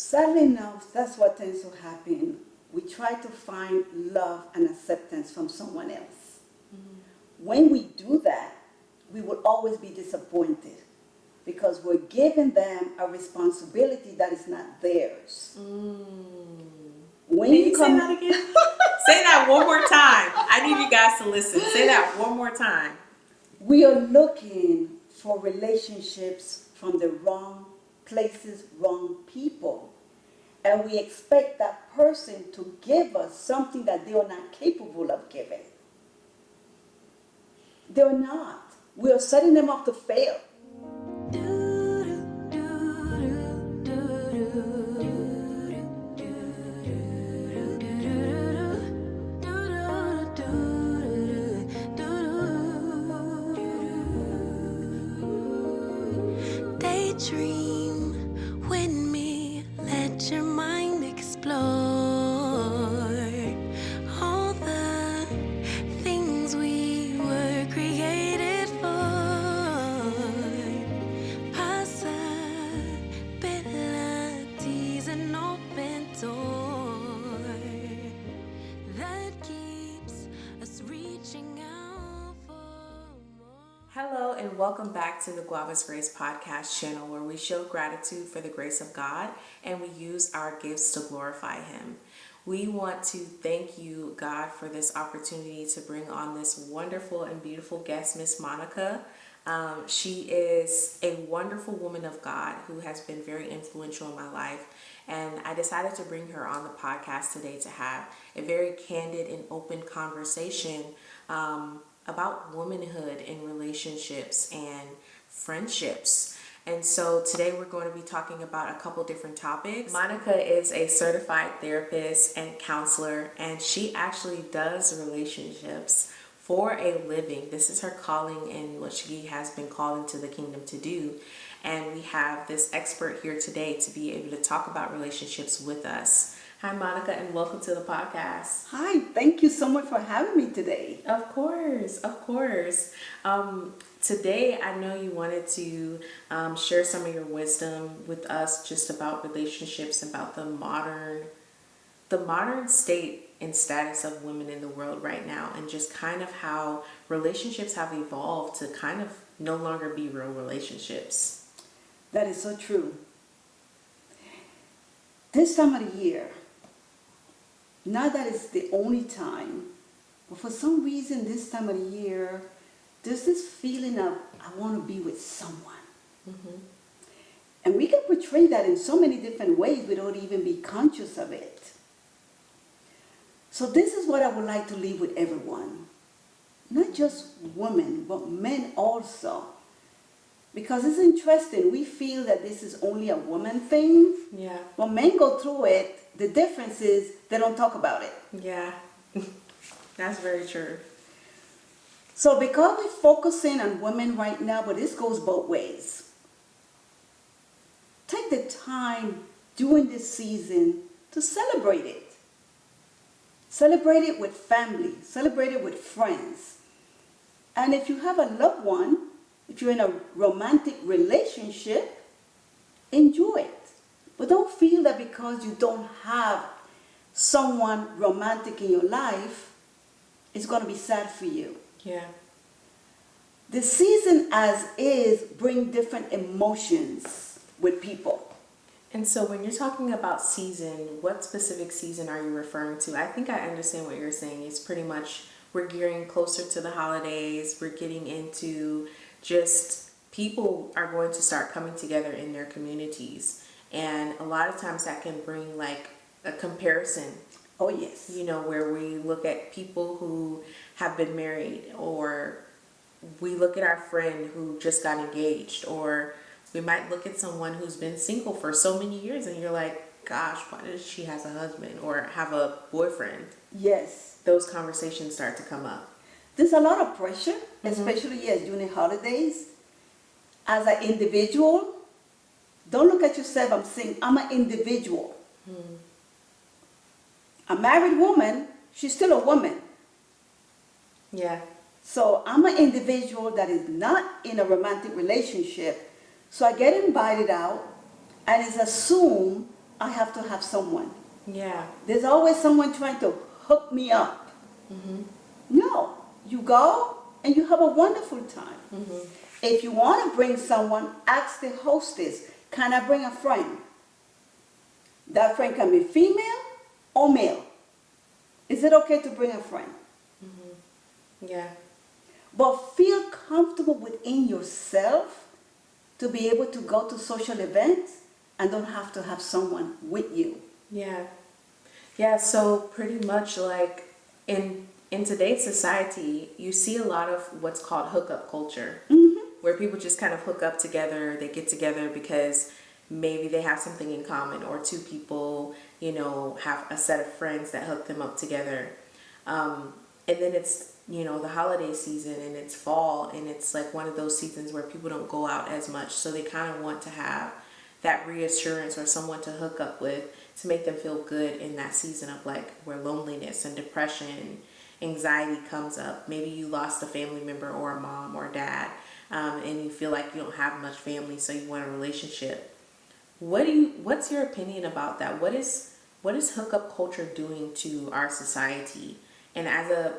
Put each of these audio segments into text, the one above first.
Sadly enough, that's what tends to happen. We try to find love and acceptance from someone else. When we do that, we will always be disappointed because we're giving them a responsibility that is not theirs. When Can you say that again? Say that one more time. I need you guys to listen. Say that one more time. We are looking for relationships from the wrong places, wrong people. And we expect that person to give us something that they are not capable of giving. They're not. We are setting them up to fail. Daydream with me, let your mind explore all the things we were created for. Possibilities, an open door that keeps us reaching out for more. Hello and welcome back to the Guava's Grace podcast channel, where we show gratitude for the grace of God and we use our gifts to glorify Him. We want to thank you, God, for this opportunity to bring on this wonderful and beautiful guest, Miss Monica. She is a wonderful woman of God who has been very influential in my life. And I decided to bring her on the podcast today to have a very candid and open conversation about womanhood and relationships and friendships. And so today we're going to be talking about a couple different topics. Monica is a certified therapist and counselor, and she actually does relationships for a living. This is her calling and what she has been called into the kingdom to do. And we have this expert here today to be able to talk about relationships with us. Hi, Monica, and welcome to the podcast. Hi, thank you so much for having me today. Of course, of course. Today, I know you wanted to share some of your wisdom with us just about relationships, about the modern state and status of women in the world right now, and just kind of how relationships have evolved to kind of no longer be real relationships. That is so true. This time of the year, not that it's the only time, but for some reason this time of the year, there's this feeling of, I want to be with someone. And we can portray that in so many different ways without even be conscious of it. So this is what I would like to leave with everyone. Not just women, but men also. Because it's interesting, we feel that this is only a woman thing. Yeah. When men go through it, the difference is they don't talk about it. Yeah. That's very true. So because we're focusing on women right now, but this goes both ways. Take the time during this season to celebrate it. Celebrate it with family. Celebrate it with friends. And if you have a loved one, if you're in a romantic relationship, enjoy it. But don't feel that because you don't have someone romantic in your life, it's going to be sad for you. Yeah. The season as is bring different emotions with people. And so when you're talking about season, what specific season are you referring to? I think I understand what you're saying. It's pretty much we're gearing closer to the holidays. We're getting into just people are going to start coming together in their communities. And a lot of times that can bring like a comparison. Oh, yes. You know, where we look at people who have been married, or we look at our friend who just got engaged, or we might look at someone who's been single for so many years and you're like, gosh, why does she has a husband or have a boyfriend? Yes. Those conversations start to come up. There's a lot of pressure, especially yes, during the holidays. As an individual, don't look at yourself, I'm saying I'm an individual. A married woman, she's still a woman. Yeah. So I'm an individual that is not in a romantic relationship. So I get invited out and it's assumed I have to have someone. Yeah. There's always someone trying to hook me up. No, you go and you have a wonderful time. If you want to bring someone, ask the hostess, can I bring a friend? That friend can be female or male. Is it okay to bring a friend? Yeah. But feel comfortable within yourself to be able to go to social events and don't have to have someone with you. Yeah. Yeah, so pretty much like in today's society, you see a lot of what's called hookup culture, where people just kind of hook up together, they get together because maybe they have something in common, or two people, have a set of friends that hook them up together. And then it's, the holiday season and it's fall and it's like one of those seasons where people don't go out as much. So they kind of want to have that reassurance or someone to hook up with to make them feel good in that season of like where loneliness and depression, anxiety comes up. Maybe you lost a family member or a mom or dad, and you feel like you don't have much family, so you want a relationship. What's your opinion about that? What is hookup culture doing to our society? And as a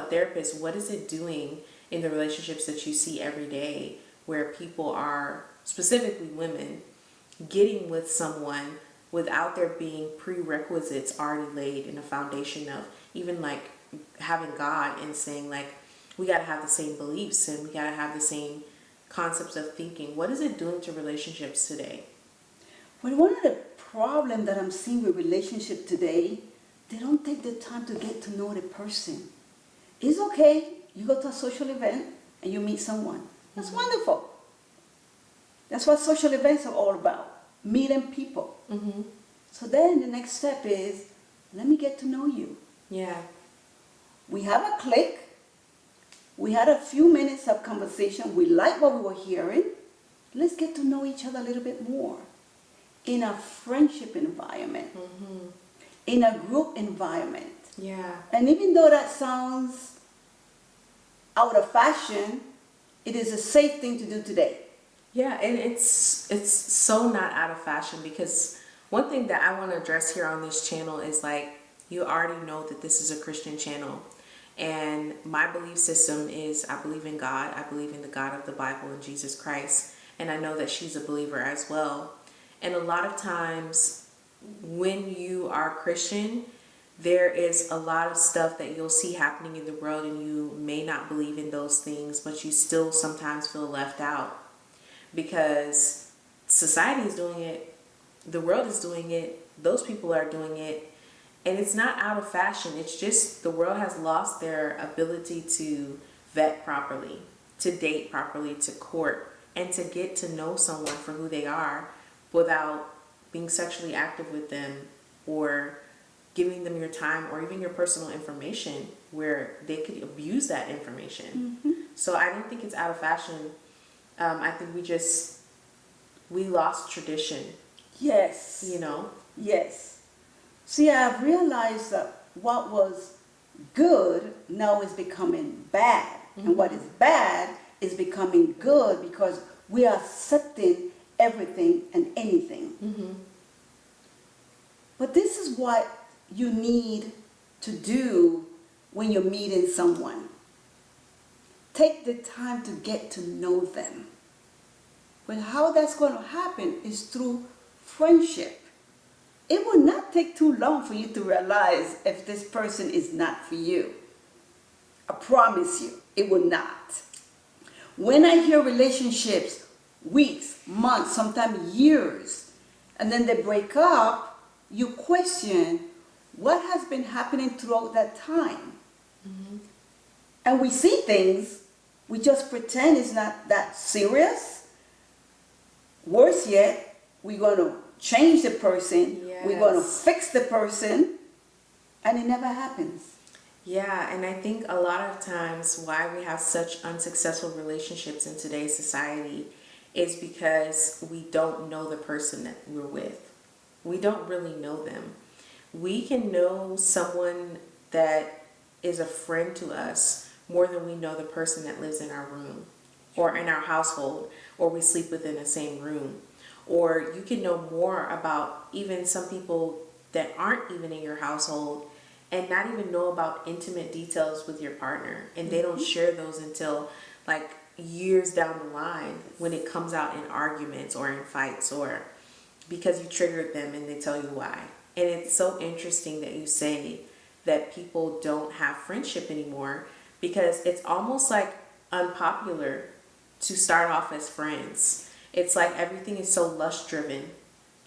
therapist, what is it doing in the relationships that you see every day where people are, specifically women, getting with someone without there being prerequisites already laid in a foundation of even like having God and saying like, we got to have the same beliefs and we got to have the same concepts of thinking. What is it doing to relationships today? Well, one of the problems that I'm seeing with relationships today, they don't take the time to get to know the person. It's okay, you go to a social event and you meet someone. That's wonderful. That's what social events are all about, meeting people. So then the next step is, let me get to know you. Yeah. We have a click. We had a few minutes of conversation. We like what we were hearing. Let's get to know each other a little bit more. In a friendship environment, in a group environment. Yeah. And even though that sounds out of fashion, it is a safe thing to do today. Yeah, and it's so not out of fashion, because one thing that I want to address here on this channel is like, you already know that this is a Christian channel. And my belief system is I believe in God. I believe in the God of the Bible and Jesus Christ. And I know that she's a believer as well. And a lot of times when you are Christian, there is a lot of stuff that you'll see happening in the world and you may not believe in those things, but you still sometimes feel left out because society is doing it, the world is doing it, those people are doing it, and it's not out of fashion. It's just the world has lost their ability to vet properly, to date properly, to court, and to get to know someone for who they are without being sexually active with them or giving them your time or even your personal information where they could abuse that information. So I don't think it's out of fashion. I think we lost tradition. Yes. Yes. See, I've realized that what was good now is becoming bad. And what is bad is becoming good because we are accepting everything and anything. But this is what you need to do when you're meeting someone. Take the time to get to know them. But how that's going to happen is through friendship. It will not take too long for you to realize if this person is not for you. I promise you, it will not. When I hear relationships, weeks, months, sometimes years, and then they break up, you question what has been happening throughout that time. And we see things, we just pretend it's not that serious. Worse yet, we're going to change the person, we're going to fix the person, and it never happens. Yeah, and I think a lot of times why we have such unsuccessful relationships in today's society is because we don't know the person that we're with. We don't really know them. We can know someone that is a friend to us more than we know the person that lives in our room or in our household, or we sleep within the same room, or you can know more about even some people that aren't even in your household and not even know about intimate details with your partner, and they don't share those until like years down the line when it comes out in arguments or in fights or because you triggered them and they tell you why. And it's so interesting that you say that people don't have friendship anymore, because it's almost like unpopular to start off as friends. It's like everything is so lust driven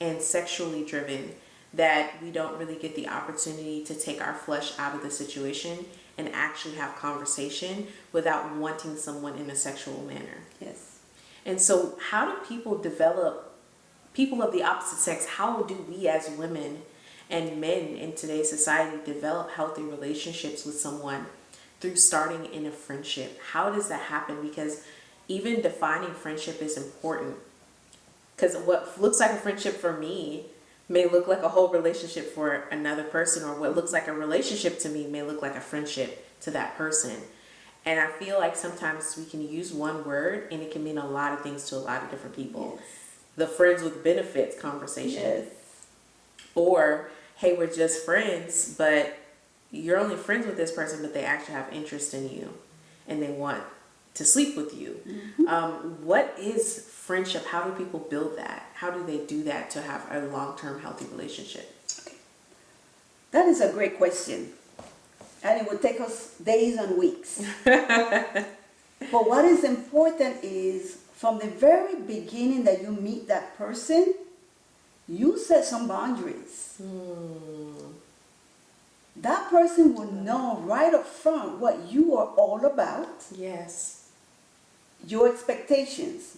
and sexually driven that we don't really get the opportunity to take our flesh out of the situation and actually have conversation without wanting someone in a sexual manner. Yes. And so how do people develop, people of the opposite sex, how do we as women and men in today's society develop healthy relationships with someone through starting in a friendship? How does that happen? Because even defining friendship is important, because what looks like a friendship for me may look like a whole relationship for another person, or what looks like a relationship to me may look like a friendship to that person. And I feel like sometimes we can use one word and it can mean a lot of things to a lot of different people. Yes. The friends with benefits conversation. Yes. Or, hey, we're just friends, but you're only friends with this person, but they actually have interest in you and they want to sleep with you. What is friendship? How do people build that? How do they do that to have a long-term healthy relationship? Okay. That is a great question. And it would take us days and weeks. But what is important is from the very beginning that you meet that person, you set some boundaries. That person will know right up front what you are all about, Yes. your expectations,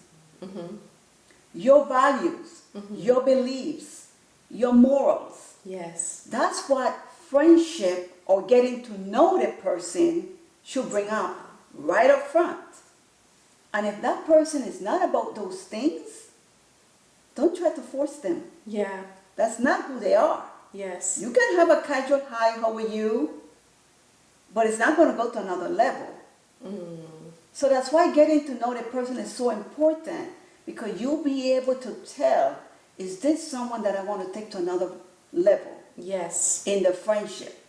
your values, your beliefs, your morals. Yes. That's what friendship or getting to know the person should bring out right up front. And if that person is not about those things, don't try to force them. Yeah. That's not who they are. Yes. You can have a casual hi, how are you? But it's not going to go to another level. So that's why getting to know the person is so important, because you'll be able to tell, is this someone that I want to take to another level Yes. in the friendship?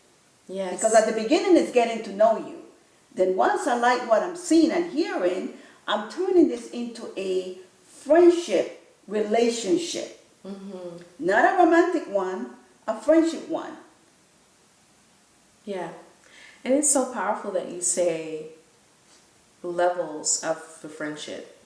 Yes. Because at the beginning it's getting to know you. Then once I like what I'm seeing and hearing, I'm turning this into a friendship relationship. Not a romantic one, a friendship one. Yeah. And it's so powerful that you say levels of the friendship,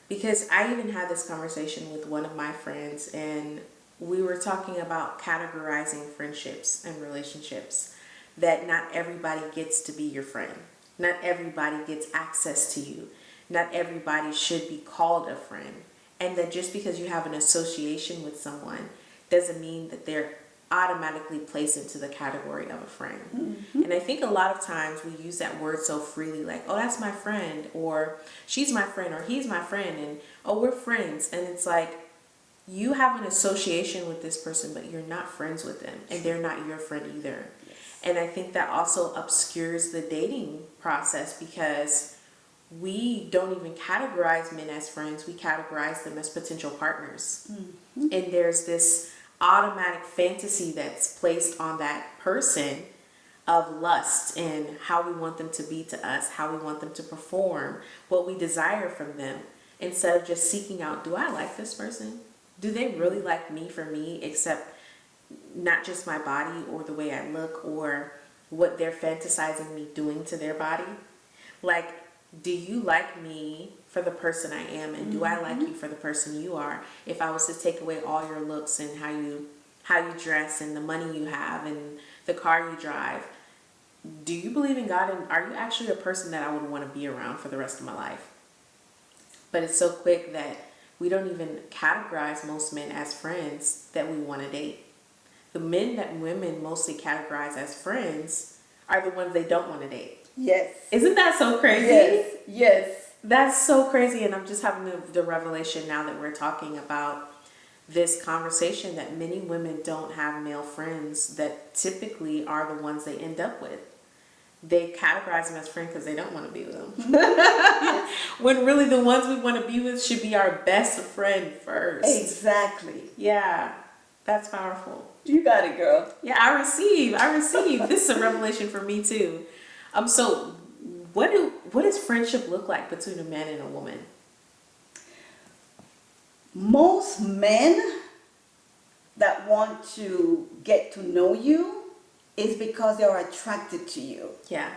because I even had this conversation with one of my friends, and we were talking about categorizing friendships and relationships, that not everybody gets to be your friend. Not everybody gets access to you. Not everybody should be called a friend. And that just because you have an association with someone doesn't mean that they're automatically placed into the category of a friend. And I think a lot of times we use that word so freely, like, oh, that's my friend, or she's my friend, or he's my friend, and oh, we're friends. And it's like, you have an association with this person, but you're not friends with them, and they're not your friend either. Yes. And I think that also obscures the dating process, because we don't even categorize men as friends. We categorize them as potential partners. And there's this automatic fantasy that's placed on that person of lust and how we want them to be to us, how we want them to perform, what we desire from them, instead of just seeking out, do I like this person? Do they really like me for me, except not just my body or the way I look or what they're fantasizing me doing to their body? Like, do you like me for the person I am, and do I like you for the person you are? If I was to take away all your looks and how you dress and the money you have and the car you drive, do you believe in God, and are you actually a person that I would want to be around for the rest of my life? But it's so quick that we don't even categorize most men as friends that we want to date. The men that women mostly categorize as friends are the ones they don't want to date. Yes. Isn't that so crazy? Yes. Yes. That's so crazy. And I'm just having the revelation now that we're talking about this conversation, that many women don't have male friends that typically are the ones they end up with. they categorize them as friends because they don't want to be with them. When really the ones we want to be with should be our best friend first. Exactly. Yeah, that's powerful. You got it, girl. Yeah, I receive. This is a revelation for me too. So what does friendship look like between a man and a woman? Most men that want to get to know you is because they are attracted to you. Yeah.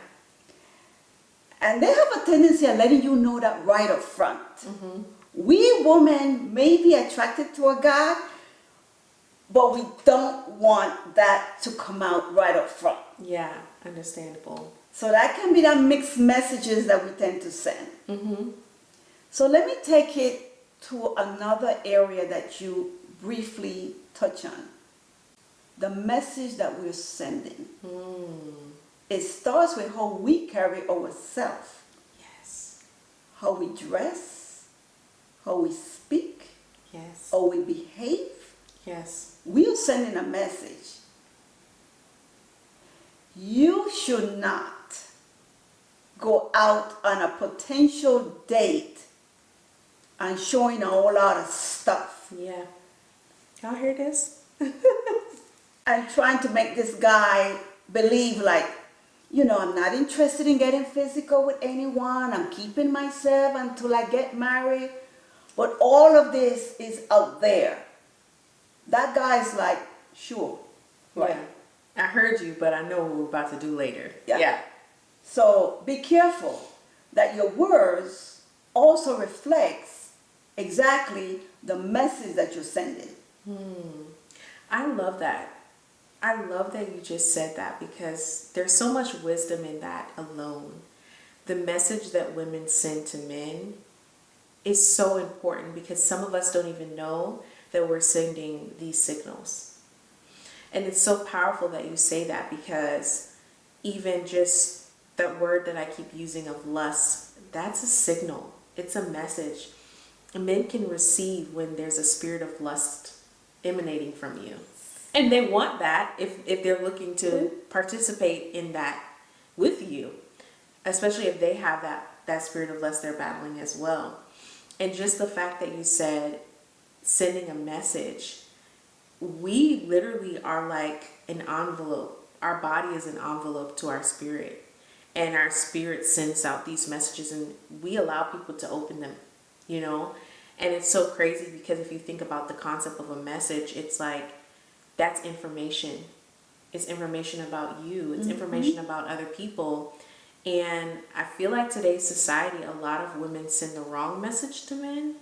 And they have a tendency of letting you know that right up front. We women may be attracted to a guy, but we don't want that to come out right up front. Yeah, understandable. So that can be the mixed messages that we tend to send. So let me take it to another area that you briefly touch on. The message that we're sending. It starts with how we carry ourselves. Yes. How we dress, how we speak, Yes. how we behave. Yes. We are sending a message. You should not go out on a potential date and showing a whole lot of stuff Yeah. Y'all hear this? and trying to make this guy believe like, I'm not interested in getting physical with anyone. I'm keeping myself until I get married. But all of this is out there. That guy's like, sure. Right. Yeah. I heard you, but I know what we're about to do later. Yeah. So be careful that your words also reflects exactly the message that you're sending. I love that. I love that you just said that because there's so much wisdom in that alone. The message that women send to men is so important because some of us don't even know that we're sending these signals. And it's so powerful that you say that because even just that word that I keep using of lust, that's a signal. It's a message. Men can receive when there's a spirit of lust emanating from you. And they want that if they're looking to participate in that with you, especially if they have that spirit of lust they're battling as well. And just the fact that you said sending a message, we literally are like an envelope. Our body is an envelope to our spirit, and our spirit sends out these messages and we allow people to open them, And it's so crazy because if you think about the concept of a message, it's like, that's information. It's information about you. It's information about other people. And I feel like today's society, a lot of women send the wrong message to men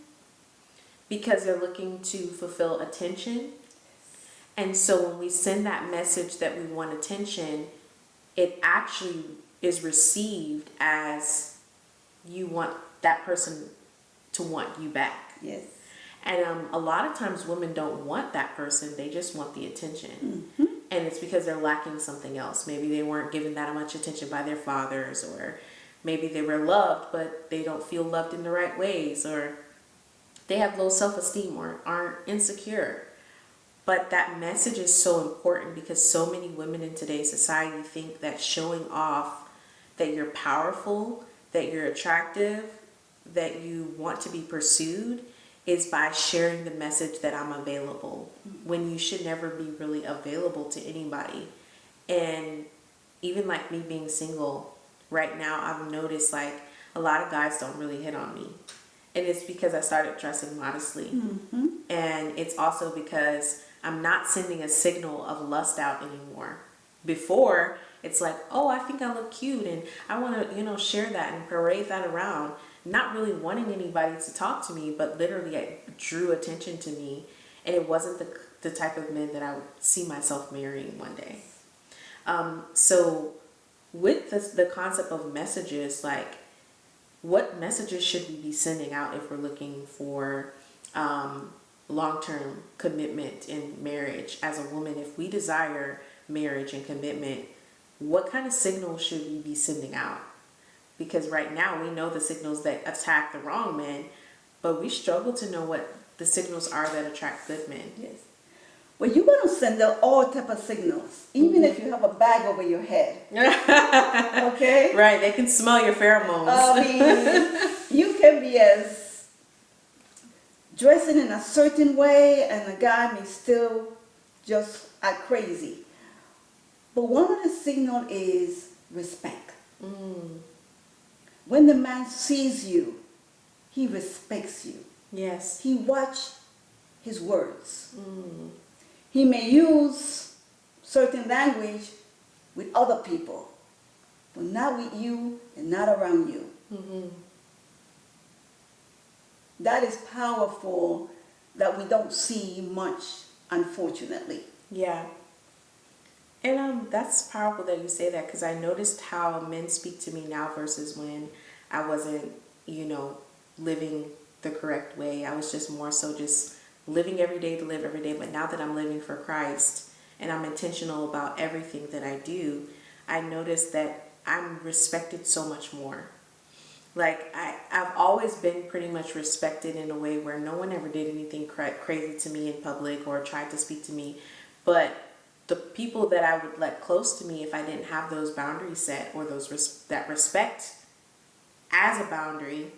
because they're looking to fulfill attention. And so when we send that message that we want attention, it actually is received as you want that person to want you back. Yes. And a lot of times women don't want that person. They just want the attention. And it's because they're lacking something else. Maybe they weren't given that much attention by their fathers, or maybe they were loved, but they don't feel loved in the right ways, or they have low self-esteem or aren't insecure. But that message is so important because so many women in today's society think that showing off that you're powerful, that you're attractive, that you want to be pursued is by sharing the message that I'm available, when you should never be really available to anybody. And even like me being single right now, I've noticed like a lot of guys don't really hit on me. And it's because I started dressing modestly. And it's also because I'm not sending a signal of lust out anymore. Before, it's like, oh, I think I look cute and I want to, share that and parade that around. Not really wanting anybody to talk to me, but literally it drew attention to me. And it wasn't the type of men that I would see myself marrying one day. So with the concept of messages, like what messages should we be sending out if we're looking for long-term commitment in marriage as a woman? If we desire marriage and commitment, what kind of signals should we be sending out? Because right now we know the signals that attack the wrong men, but we struggle to know what the signals are that attract good men. Yes. Well, you're going to send out all type of signals, even if you have a bag over your head. Okay? Right, they can smell your pheromones. I mean, you can be as dressing in a certain way, and a guy may still just act crazy. But one of the signals is respect. When the man sees you, he respects you. Yes. He watch his words. He may use certain language with other people, but not with you and not around you. That is powerful, that we don't see much, unfortunately. Yeah. And that's powerful that you say that, because I noticed how men speak to me now versus when I wasn't, living the correct way. I was just more so just living every day to live every day. But now that I'm living for Christ and I'm intentional about everything that I do, I noticed that I'm respected so much more. Like, I've always been pretty much respected in a way where no one ever did anything crazy to me in public or tried to speak to me. But the people that I would let close to me, if I didn't have those boundaries set, or that respect as a boundary,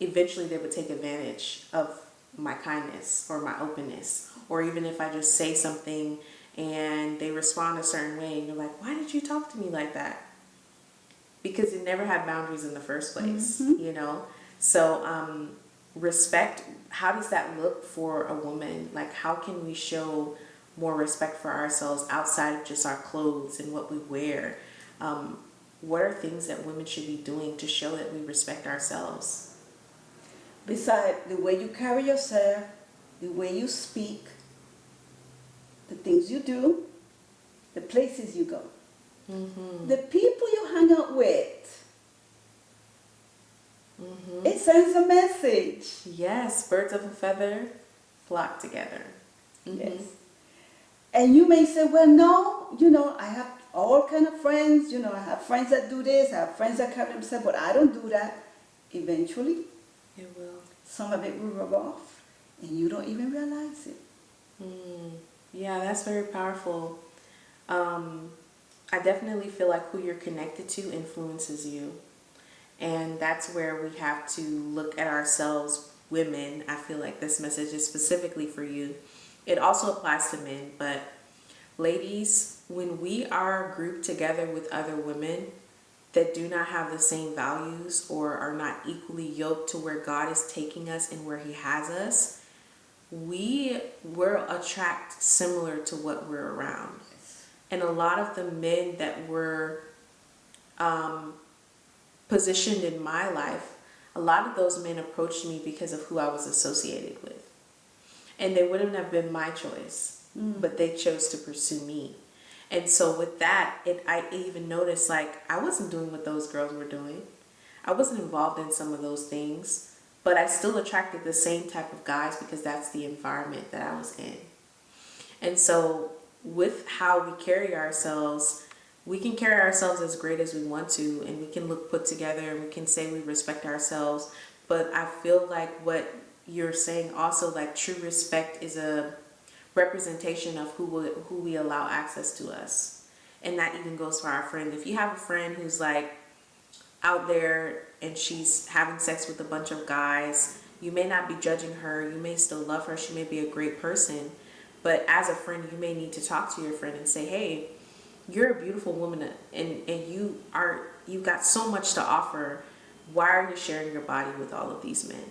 eventually they would take advantage of my kindness or my openness. Or even if I just say something and they respond a certain way and you're like, why did you talk to me like that? Because you never had boundaries in the first place, So respect, how does that look for a woman? Like, how can we show more respect for ourselves outside of just our clothes and what we wear? What are things that women should be doing to show that we respect ourselves? Besides the way you carry yourself, the way you speak, the things you do, the places you go, the people you hang out with, it sends a message. Yes, birds of a feather flock together. Yes. And you may say, well, no, I have all kind of friends, I have friends that do this, I have friends that carry themselves, but I don't do that. Eventually, It will. some of it will rub off, and you don't even realize it. Yeah, that's very powerful. I definitely feel like who you're connected to influences you. And that's where we have to look at ourselves, women. I feel like this message is specifically for you. It also applies to men, but ladies, when we are grouped together with other women that do not have the same values or are not equally yoked to where God is taking us and where He has us, we will attract similar to what we're around. And a lot of the men that were positioned in my life, a lot of those men approached me because of who I was associated with. And they wouldn't have been my choice, but they chose to pursue me. And so with that, I even noticed, like, I wasn't doing what those girls were doing. I wasn't involved in some of those things, but I still attracted the same type of guys because that's the environment that I was in. And so with how we carry ourselves, we can carry ourselves as great as we want to, and we can look put together, and we can say we respect ourselves. But I feel like what you're saying also, like, true respect is a representation of who we allow access to us. And that even goes for our friend. If you have a friend who's like out there and she's having sex with a bunch of guys, you may not be judging her, you may still love her, she may be a great person, but as a friend you may need to talk to your friend and say, hey, you're a beautiful woman, and you've got so much to offer. Why are you sharing your body with all of these men?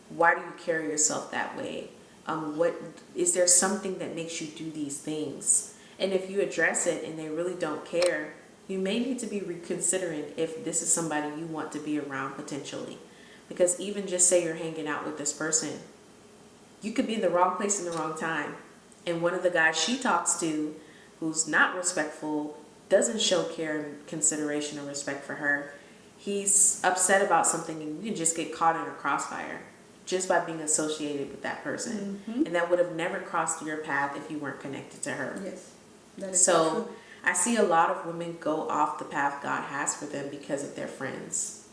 Why do you carry yourself that way? What is there something that makes you do these things? And if you address it and they really don't care, you may need to be reconsidering if this is somebody you want to be around potentially. Because even just say you're hanging out with this person, you could be in the wrong place in the wrong time. And one of the guys she talks to who's not respectful, doesn't show care and consideration or respect for her, he's upset about something, and you can just get caught in a crossfire just by being associated with that person. And that would have never crossed your path if you weren't connected to her. Yes, that is So true. I see a lot of women go off the path God has for them because of their friends.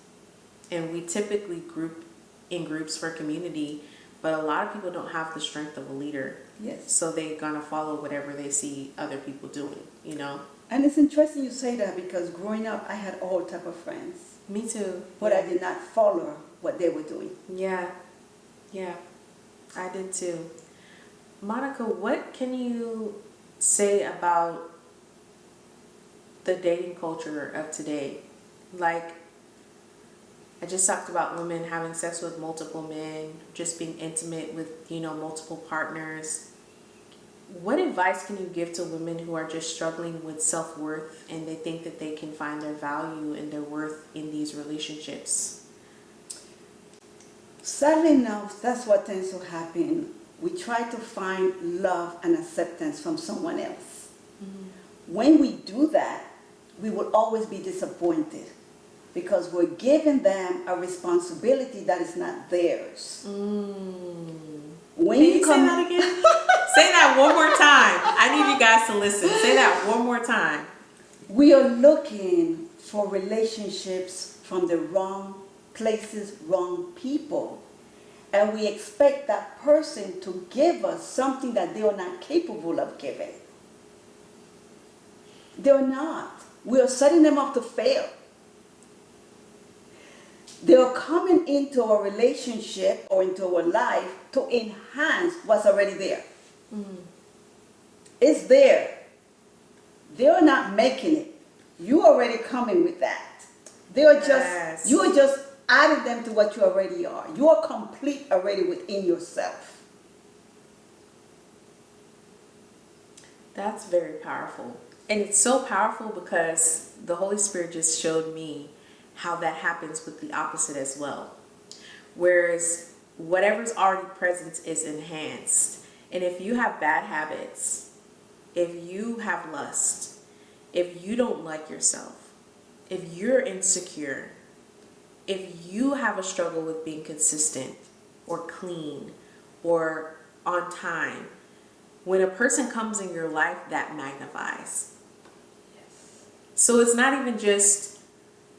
And we typically group in groups for community, But a lot of people don't have the strength of a leader. Yes. So they're going to follow whatever they see other people doing, you know? And it's interesting you say that because growing up, I had all type of friends, Me too. but I did not follow what they were doing. Yeah. Yeah. I did too. Monica, what can you say about the dating culture of today? Like, I just talked about women having sex with multiple men, just being intimate with, you know, multiple partners. What advice can you give to women who are just struggling with self-worth and they think that they can find their value and their worth in these relationships? Sadly enough, that's what tends to happen. We try to find love and acceptance from someone else. When we do that, we will always be disappointed because we're giving them a responsibility that is not theirs. When Can you say that again? Say that one more time. I need you guys to listen. Say that one more time. We are looking for relationships from the wrong places, wrong people. And we expect that person to give us something that they are not capable of giving. They're not. We are setting them up to fail. They are coming into a relationship or into our life to enhance what's already there. It's there. They're not making it. You already coming with that. They are just, Yes. you are just adding them to what you already are. You are complete already within yourself. That's very powerful. And it's so powerful because the Holy Spirit just showed me how that happens with the opposite as well. Whereas whatever's already present is enhanced. And if you have bad habits, if you have lust, if you don't like yourself, if you're insecure, if you have a struggle with being consistent or clean or on time, when a person comes in your life, that magnifies. So it's not even just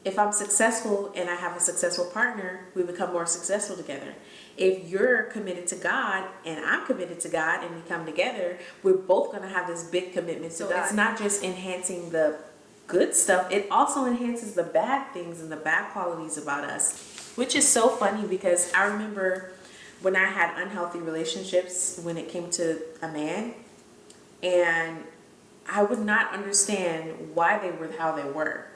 if I'm successful and I have a successful partner, we become more successful together. If you're committed to God and I'm committed to God and we come together, we're both going to have this big commitment to God. It's not just enhancing the good stuff, it also enhances the bad things and the bad qualities about us, which is so funny because I remember when I had unhealthy relationships when it came to a man, and I would not understand why they were how they were.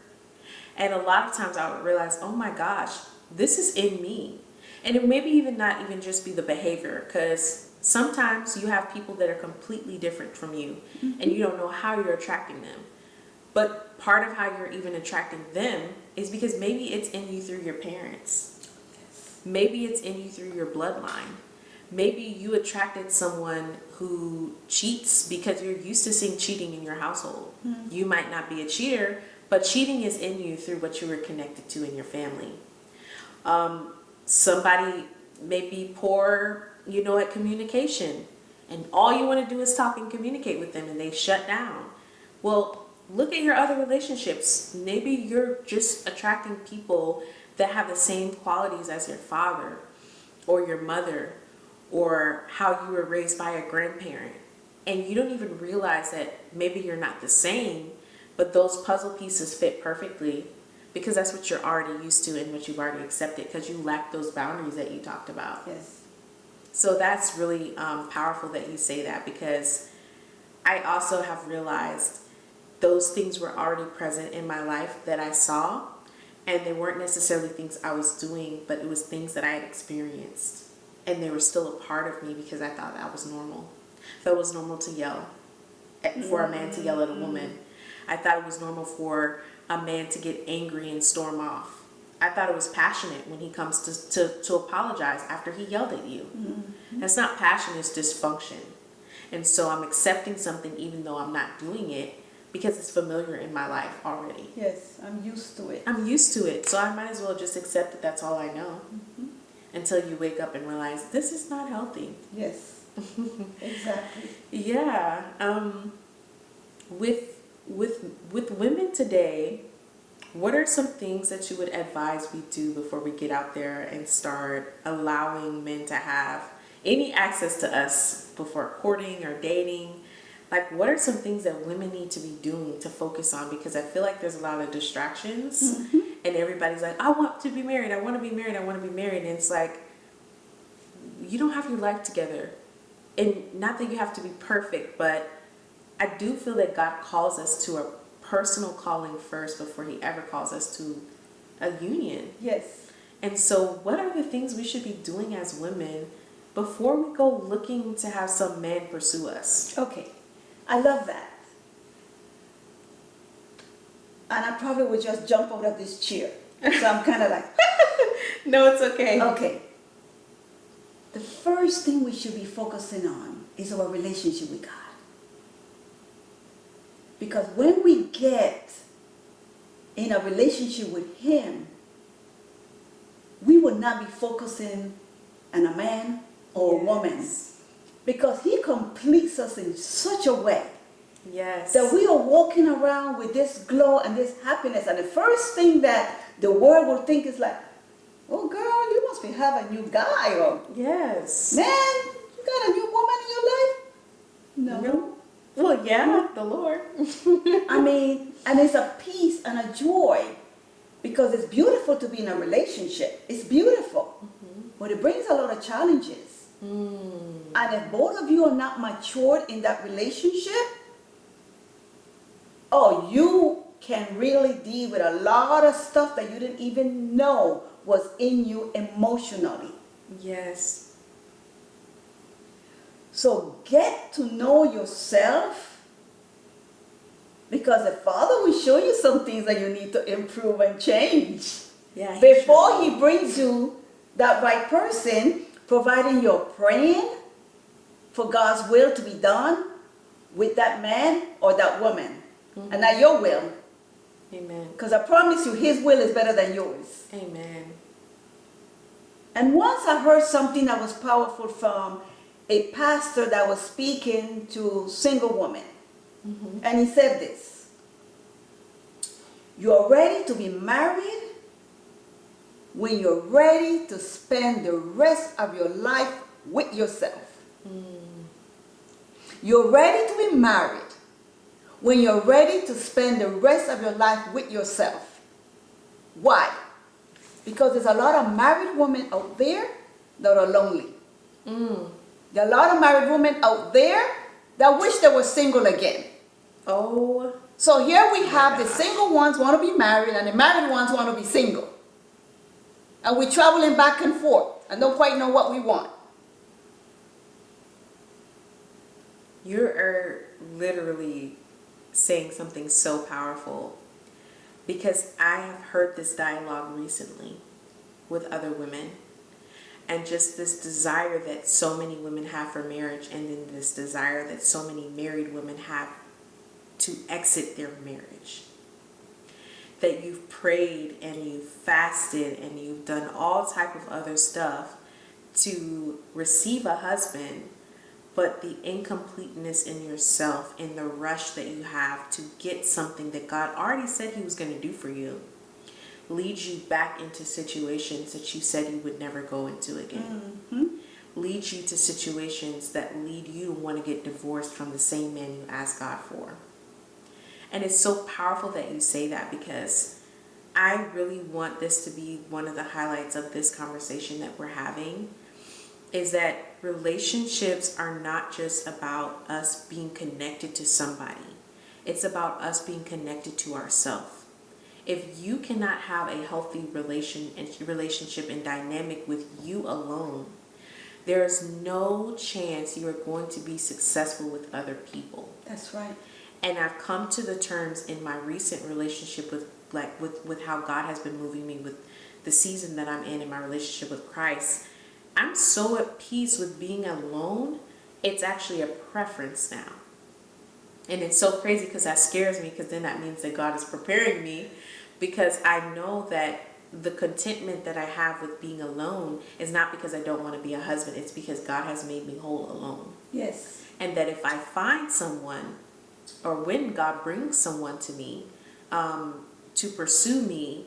And a lot of times I would realize, oh my gosh, this is in me. And it maybe even not even just be the behavior, because sometimes you have people that are completely different from you and you don't know how you're attracting them. But part of how you're even attracting them is because maybe it's in you through your parents. Maybe it's in you through your bloodline. Maybe you attracted someone who cheats because you're used to seeing cheating in your household. You might not be a cheater, but cheating is in you through what you were connected to in your family. Somebody may be poor, at communication, and all you want to do is talk and communicate with them, and they shut down. Well, look at your other relationships. Maybe you're just attracting people that have the same qualities as your father or your mother or how you were raised by a grandparent. And you don't even realize that maybe you're not the same, but those puzzle pieces fit perfectly because that's what you're already used to and what you've already accepted because you lack those boundaries that you talked about. Yes. So that's really powerful that you say that, because I also have realized those things were already present in my life that I saw, and they weren't necessarily things I was doing, but it was things that I had experienced, and they were still a part of me because I thought that was normal. I thought it was normal to yell for a man to yell at a woman. I thought it was normal for a man to get angry and storm off. I thought it was passionate when he comes to apologize after he yelled at you. That's not passion, it's dysfunction. And so I'm accepting something even though I'm not doing it because it's familiar in my life already. Yes, I'm used to it. I'm used to it, so I might as well just accept that that's all I know. Until you wake up and realize this is not healthy. Yes, exactly. Yeah. With women today, what are some things that you would advise we do before we get out there and start allowing men to have any access to us before courting or dating, like what are some things that women need to be doing to focus on? Because I feel like there's a lot of distractions and everybody's like, I want to be married, I want to be married, I want to be married. And it's like, you don't have your life together. And not that you have to be perfect, but I do feel that God calls us to a personal calling first before he ever calls us to a union. Yes. And so what are the things we should be doing as women before we go looking to have some man pursue us? Okay. I love that. And I probably would just jump out of this chair. So I'm kind of like, No, it's okay. okay. The first thing we should be focusing on is our relationship with God. Because when we get in a relationship with him, we will not be focusing on a man or a woman. Because he completes us in such a way Yes. that we are walking around with this glow and this happiness. And the first thing that the world will think is like, oh girl, you must be have a new guy, or Yes. man, you got a new woman in your life? No. Well, yeah, the Lord. I mean, and it's a peace and a joy, because it's beautiful to be in a relationship. It's beautiful. But it brings a lot of challenges. And if both of you are not matured in that relationship, oh, you can really deal with a lot of stuff that you didn't even know was in you emotionally. Yes. So get to know yourself, because the Father will show you some things that you need to improve and change. Yeah. Before he brings you that right person, providing you're praying for God's will to be done with that man or that woman. And not your will. Amen. Because I promise you, his will is better than yours. Amen. And once I heard something that was powerful from a pastor that was speaking to single women. And he said this: you're ready to be married when you're ready to spend the rest of your life with yourself. You're ready to be married when you're ready to spend the rest of your life with yourself. Why? Because there's a lot of married women out there that are lonely. There are a lot of married women out there that wish they were single again. Oh. So here we have the single ones want to be married, and the married ones want to be single. And we're traveling back and forth and don't quite know what we want. You are literally saying something so powerful, because I have heard this dialogue recently with other women, and just this desire that so many women have for marriage, and then this desire that so many married women have to exit their marriage. That you've prayed and you've fasted and you've done all type of other stuff to receive a husband, but the incompleteness in yourself, in the rush that you have to get something that God already said he was going to do for you, leads you back into situations that you said you would never go into again. Leads you to situations that lead you to want to get divorced from the same man you asked God for. And it's so powerful that you say that, because I really want this to be one of the highlights of this conversation that we're having, is that relationships are not just about us being connected to somebody. It's about us being connected to ourselves. If you cannot have a healthy relationship and dynamic with you alone, there's no chance you are going to be successful with other people. That's right. And I've come to the terms in my recent relationship with how God has been moving me, with the season that I'm in my relationship with Christ. I'm so at peace with being alone. It's actually a preference now. And it's so crazy, because that scares me, because then that means that God is preparing me, because I know that the contentment that I have with being alone is not because I don't want to be a husband. It's because God has made me whole alone. Yes. And that if I find someone, or when God brings someone to me to pursue me,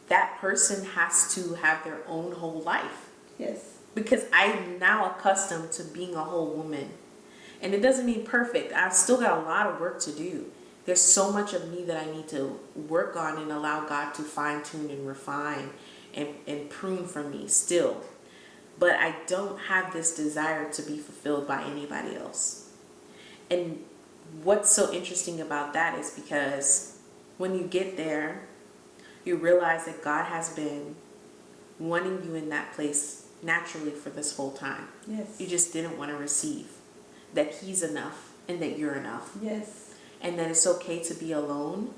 that person has to have their own whole life. Yes. because I'm now accustomed to being a whole woman. And it doesn't mean perfect. I've still got a lot of work to do. There's so much of me that I need to work on and allow God to fine tune and refine and prune for me still. But I don't have this desire to be fulfilled by anybody else. And what's so interesting about that is because when you get there, you realize that God has been wanting you in that place naturally for this whole time. Yes. You just didn't want to receive that He's enough and that you're enough. Yes. And that it's okay to be alone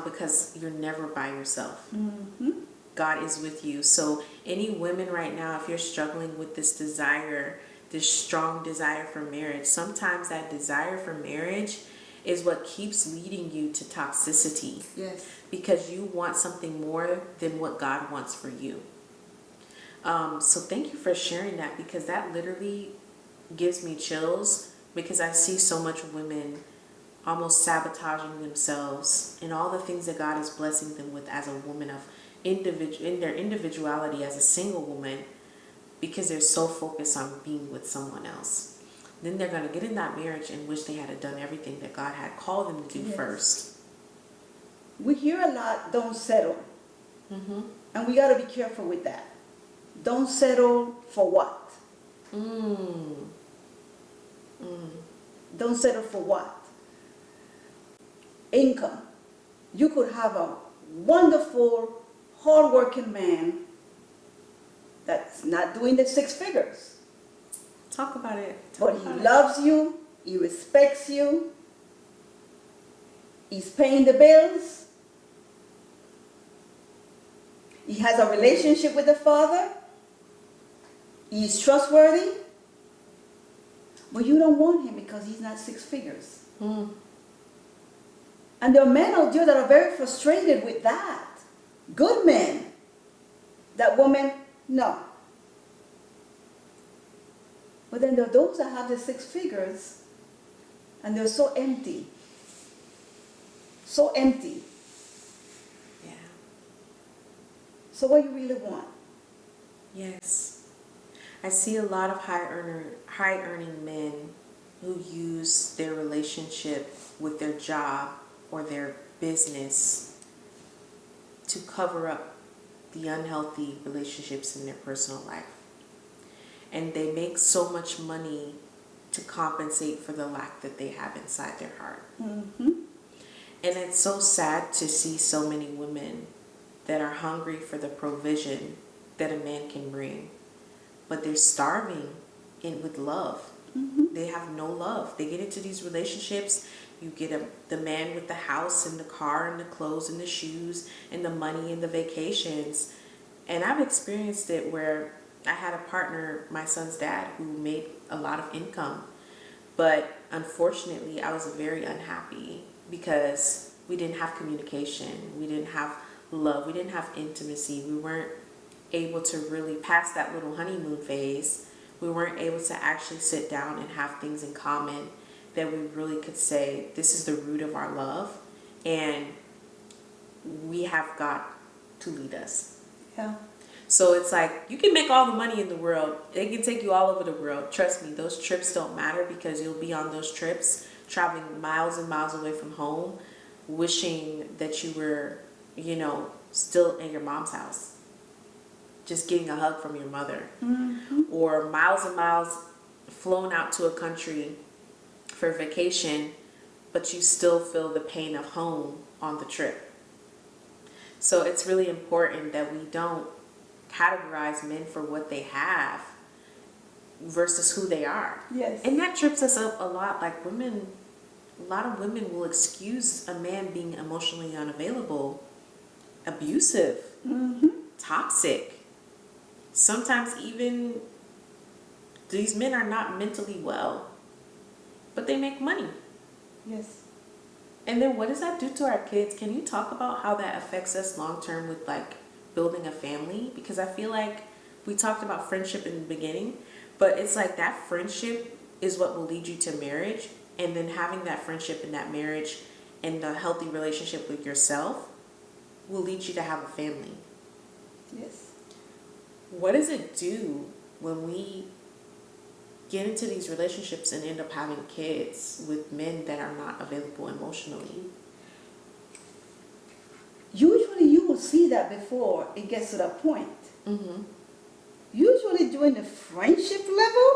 because you're never by yourself. Mm-hmm. God is with you. So any women right now, if you're struggling with this desire, this strong desire for marriage, sometimes that desire for marriage is what keeps leading you to toxicity. Yes. Because you want something more than what God wants for you. So thank you for sharing that, because that literally gives me chills, because I see so much women almost sabotaging themselves and all the things that God is blessing them with as a woman of in their individuality as a single woman, because they're so focused on being with someone else. Then they're going to get in that marriage and wish they had done everything that God had called them to do first. We hear a lot, don't settle. Mm-hmm. And we got to be careful with that. Don't settle for what? Don't settle for what? Income. You could have a wonderful, hardworking man that's not doing the 6 figures. Talk about it. But he loves you, he respects you, he's paying the bills, he has a relationship with the Father, he's trustworthy, but you don't want him because he's not 6 figures. And there are men out there that are very frustrated with that. Good men. That woman, no. But then there are those that have the 6 figures and they're so empty. So empty. Yeah. So what do you really want? Yes. I see a lot of high earning men who use their relationship with their job or their business to cover up the unhealthy relationships in their personal life. And they make so much money to compensate for the lack that they have inside their heart. Mm-hmm. And it's so sad to see so many women that are hungry for the provision that a man can bring, but they're starving with love. Mm-hmm. They have no love. They get into these relationships. You get the man with the house and the car and the clothes and the shoes and the money and the vacations. And I've experienced it where I had a partner, my son's dad, who made a lot of income. But unfortunately, I was very unhappy because we didn't have communication. We didn't have love. We didn't have intimacy. We weren't able to really pass that little honeymoon phase. We weren't able to actually sit down and have things in common that we really could say, this is the root of our love, and we have God to lead us. Yeah. So it's like, you can make all the money in the world. They can take you all over the world. Trust me, those trips don't matter, because you'll be on those trips, traveling miles and miles away from home, wishing that you were, still in your mom's house, just getting a hug from your mother. Mm-hmm. Or miles and miles flown out to a country for vacation, but you still feel the pain of home on the trip. So it's really important that we don't categorize men for what they have versus who they are. Yes. And that trips us up a lot. Like women, a lot of women will excuse a man being emotionally unavailable, abusive, Mm-hmm. toxic. Sometimes even these men are not mentally well, but they make money. Yes. And then what does that do to our kids? Can you talk about how that affects us long term with like building a family? Because I feel like we talked about friendship in the beginning, but it's like that friendship is what will lead you to marriage. And then having that friendship and that marriage and the healthy relationship with yourself will lead you to have a family. Yes. What does it do when we get into these relationships and end up having kids with men that are not available emotionally. Usually you will see that before it gets to that point. Mm-hmm. Usually during the friendship level,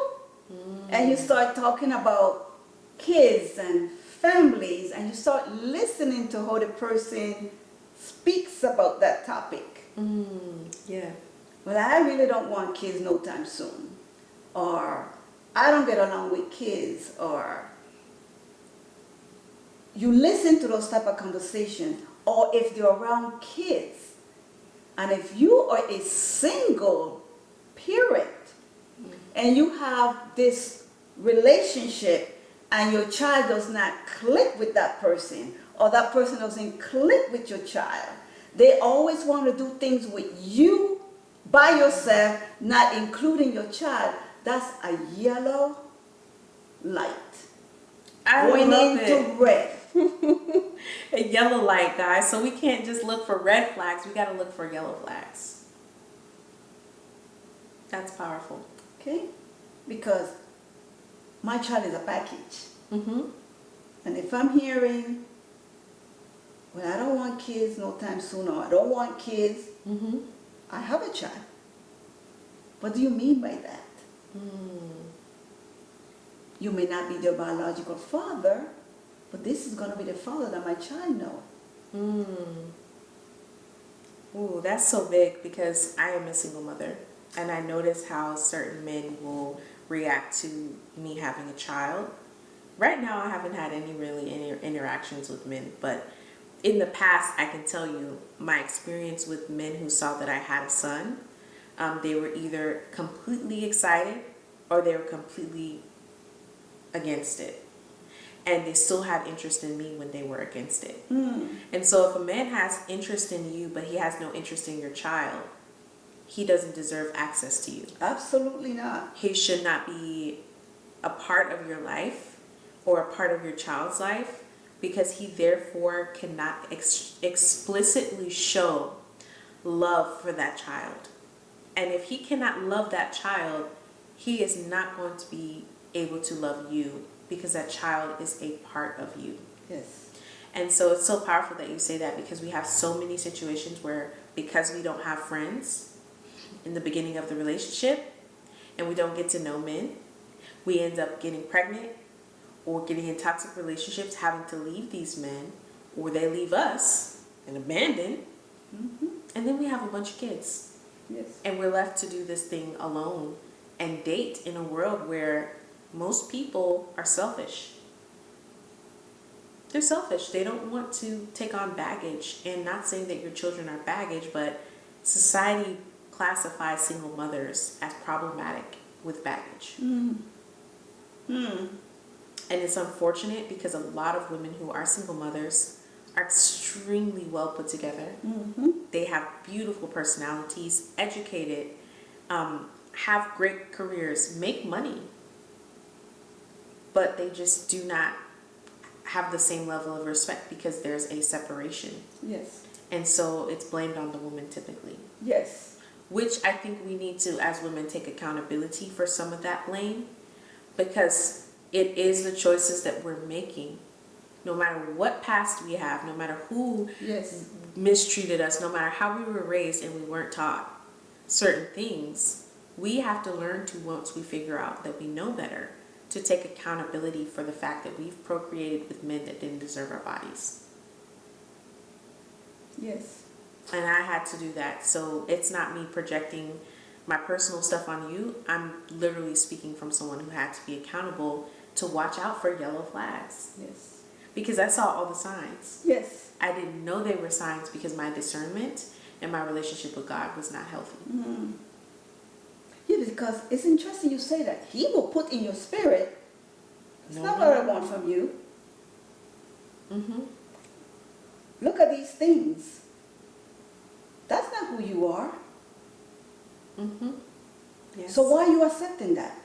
and you start talking about kids and families, and you start listening to how the person speaks about that topic. Yeah. Well, I really don't want kids no time soon. Or I don't get along with kids. Or you listen to those type of conversations. Or if they're around kids. And if you are a single parent and you have this relationship and your child does not click with that person, or that person doesn't click with your child, they always want to do things with you by yourself, not including your child, that's a yellow light. Going into red. A yellow light, guys. So we can't just look for red flags. We got to look for yellow flags. That's powerful. Okay? Because my child is a package. Mm-hmm. And if I'm hearing, well, I don't want kids no time soon, or I don't want kids, Mm-hmm. I have a child. What do you mean by that? You may not be their biological father, but this is going to be the father that my child knows. Ooh, that's so big, because I am a single mother, and I notice how certain men will react to me having a child. Right now, I haven't had any interactions with men, but in the past, I can tell you my experience with men who saw that I had a son. They were either completely excited or they were completely against it. And they still had interest in me when they were against it. And so if a man has interest in you, but he has no interest in your child, he doesn't deserve access to you. Absolutely not. He should not be a part of your life or a part of your child's life, because he therefore cannot explicitly show love for that child. And if he cannot love that child, he is not going to be able to love you, because that child is a part of you. Yes. And so it's so powerful that you say that, because we have so many situations where, because we don't have friends in the beginning of the relationship and we don't get to know men, we end up getting pregnant or getting in toxic relationships, having to leave these men, or they leave us and abandon. And then we have a bunch of kids. Yes. And we're left to do this thing alone and date in a world where most people are selfish. They're selfish. They don't want to take on baggage. And not saying that your children are baggage, but society classifies single mothers as problematic with baggage. And it's unfortunate, because a lot of women who are single mothers are extremely well put together. They have beautiful personalities, educated, have great careers, make money, but they just do not have the same level of respect, because there's a separation. Yes. And so it's blamed on the woman typically. Yes. Which I think we need to, as women, take accountability for some of that blame, because it is the choices that we're making. No matter what past we have, no matter who Yes. mistreated us, no matter how we were raised and we weren't taught certain things, we have to learn to, once we figure out that we know better, to take accountability for the fact that we've procreated with men that didn't deserve our bodies. Yes. And I had to do that. So it's not me projecting my personal stuff on you. I'm literally speaking from someone who had to be accountable to watch out for yellow flags. Yes. Because I saw all the signs. Yes. I didn't know they were signs, because my discernment and my relationship with God was not healthy. Yeah, because it's interesting you say that. He will put in your spirit, it's not what I want from you. Look at these things. That's not who you are. Yes. So why are you accepting that?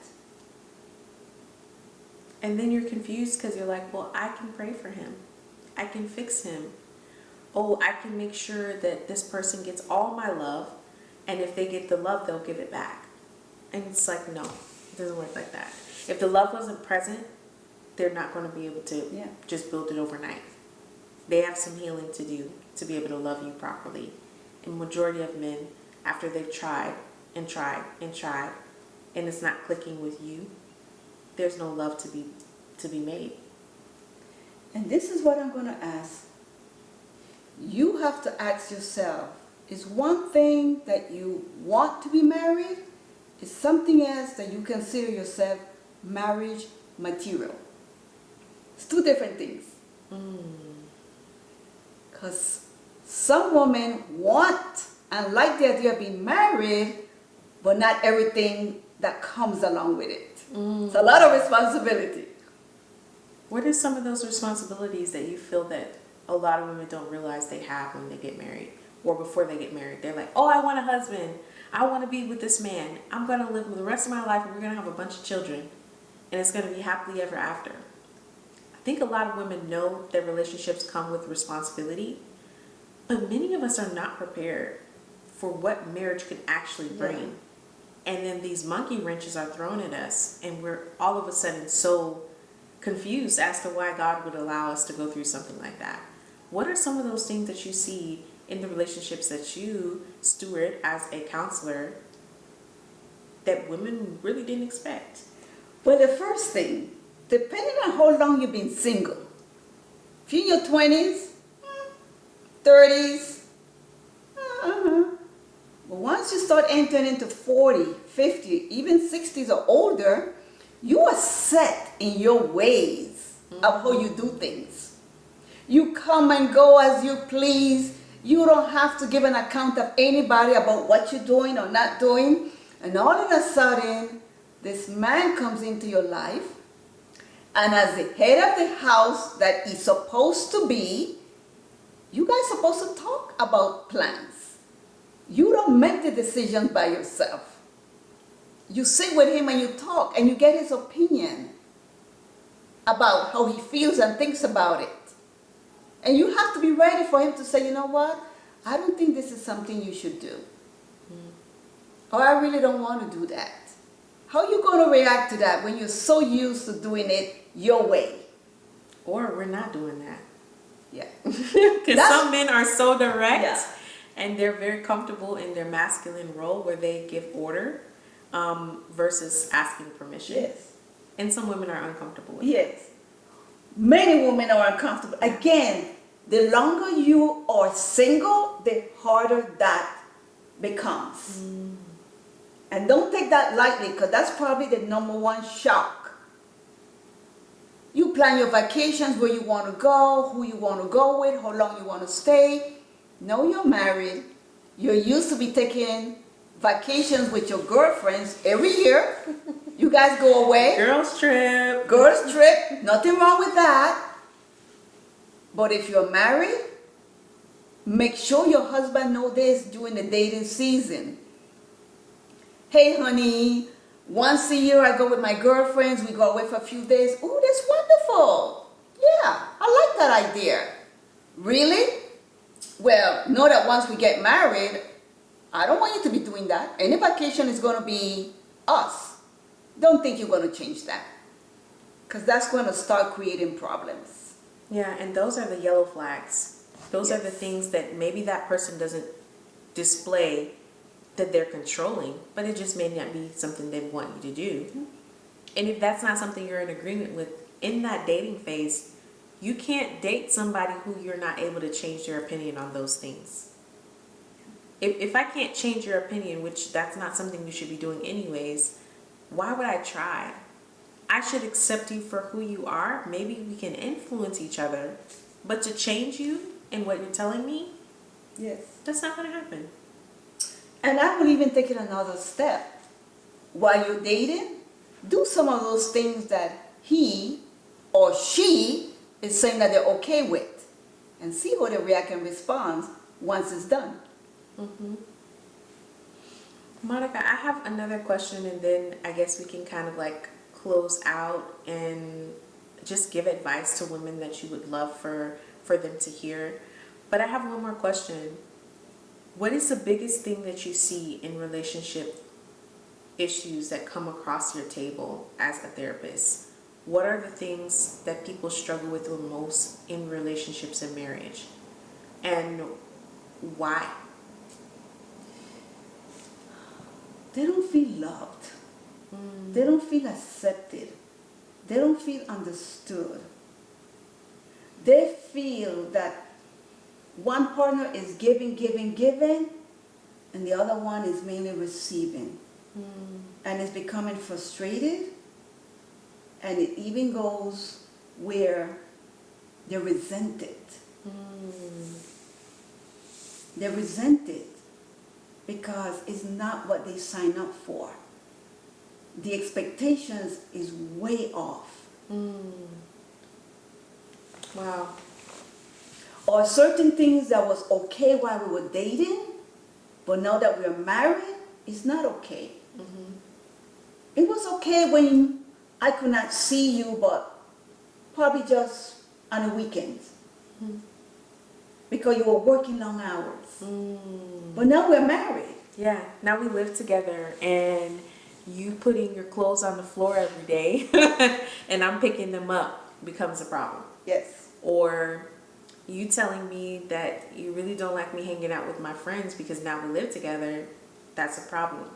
And then you're confused, because you're like, well, I can pray for him. I can fix him. Oh, I can make sure that this person gets all my love, and if they get the love, they'll give it back. And it's like, no, it doesn't work like that. If the love wasn't present, they're not going to be able to just build it overnight. They have some healing to do to be able to love you properly. And majority of men, after they've tried and tried and tried, and it's not clicking with you, there's no love to be made. And this is what I'm going to ask. You have to ask yourself, is one thing that you want to be married? Is something else that you consider yourself marriage material? It's two different things. Because some women want and like the idea of being married, but not everything that comes along with it. It's a lot of responsibility. What are some of those responsibilities that you feel that a lot of women don't realize they have when they get married or before they get married? They're like, oh, I want a husband. I want to be with this man. I'm going to live with the rest of my life and we're going to have a bunch of children and it's going to be happily ever after. I think a lot of women know that relationships come with responsibility, but many of us are not prepared for what marriage can actually bring. Yeah. And then these monkey wrenches are thrown at us and we're all of a sudden so confused as to why God would allow us to go through something like that. What are some of those things that you see in the relationships that you steward as a counselor that women really didn't expect? Well, the first thing, depending on how long you've been single, if you're in your 20s, 30s, but once you start entering into 40, 50, even 60s or older, you are set in your ways of how you do things. You come and go as you please. You don't have to give an account of anybody about what you're doing or not doing. And all of a sudden, this man comes into your life, and as the head of the house that he's supposed to be, you guys are supposed to talk about plans. You don't make the decisions by yourself. You sit with him and you talk and you get his opinion about how he feels and thinks about it. And you have to be ready for him to say, you know what, I don't think this is something you should do. Or I really don't want to do that. How are you going to react to that when you're so used to doing it your way? Or we're not doing that. Yeah. Because some men are so direct Yeah. and they're very comfortable in their masculine role where they give order versus asking permission. Yes. And some women are uncomfortable with it. Yes. Many women are uncomfortable. Again, the longer you are single, the harder that becomes. And don't take that lightly, because that's probably the number one shock. You plan your vacations, where you want to go, who you want to go with, how long you want to stay. No, you're married. You're used to be taking vacations with your girlfriends every year. You guys go away. Girls trip. Girls trip, nothing wrong with that. But if you're married, make sure your husband knows this during the dating season. Hey honey, once a year I go with my girlfriends, we go away for a few days. Oh, that's wonderful. Yeah, I like that idea. Really? Well, know that once we get married, I don't want you to be doing that. Any vacation is going to be us. Don't think you're going to change that. Because that's going to start creating problems. Yeah, and those are the yellow flags. Those are Yes. the things that maybe that person doesn't display that they're controlling, but it just may not be something they want you to do. And if that's not something you're in agreement with in that dating phase, you can't date somebody who you're not able to change their opinion on those things. If I can't change your opinion, which that's not something you should be doing anyways, why would I try? I should accept you for who you are. Maybe we can influence each other, but to change you in what you're telling me, Yes. that's not going to happen. And I would even take it another step. While you're dating, do some of those things that he or she is saying that they're okay with, and see how they react and respond once it's done. Monica, I have another question, and then I guess we can kind of like close out and just give advice to women that you would love for them to hear. But I have one more question. What is the biggest thing that you see in relationship issues that come across your table as a therapist, what are the things that people struggle with the most in relationships and marriage? And why? They don't feel loved. They don't feel accepted. They don't feel understood. They feel that one partner is giving, and the other one is mainly receiving. And it's becoming frustrated, and it even goes where they're resented. They're resented because it's not what they signed up for. The expectations is way off. Wow. Or certain things that was okay while we were dating, but now that we're married, it's not okay. It was okay when I could not see you, but probably just on the weekends. Because you were working long hours. But now we're married. Yeah, now we live together, and you putting your clothes on the floor every day and I'm picking them up becomes a problem. Yes. Or you telling me that you really don't like me hanging out with my friends because now we live together, that's a problem.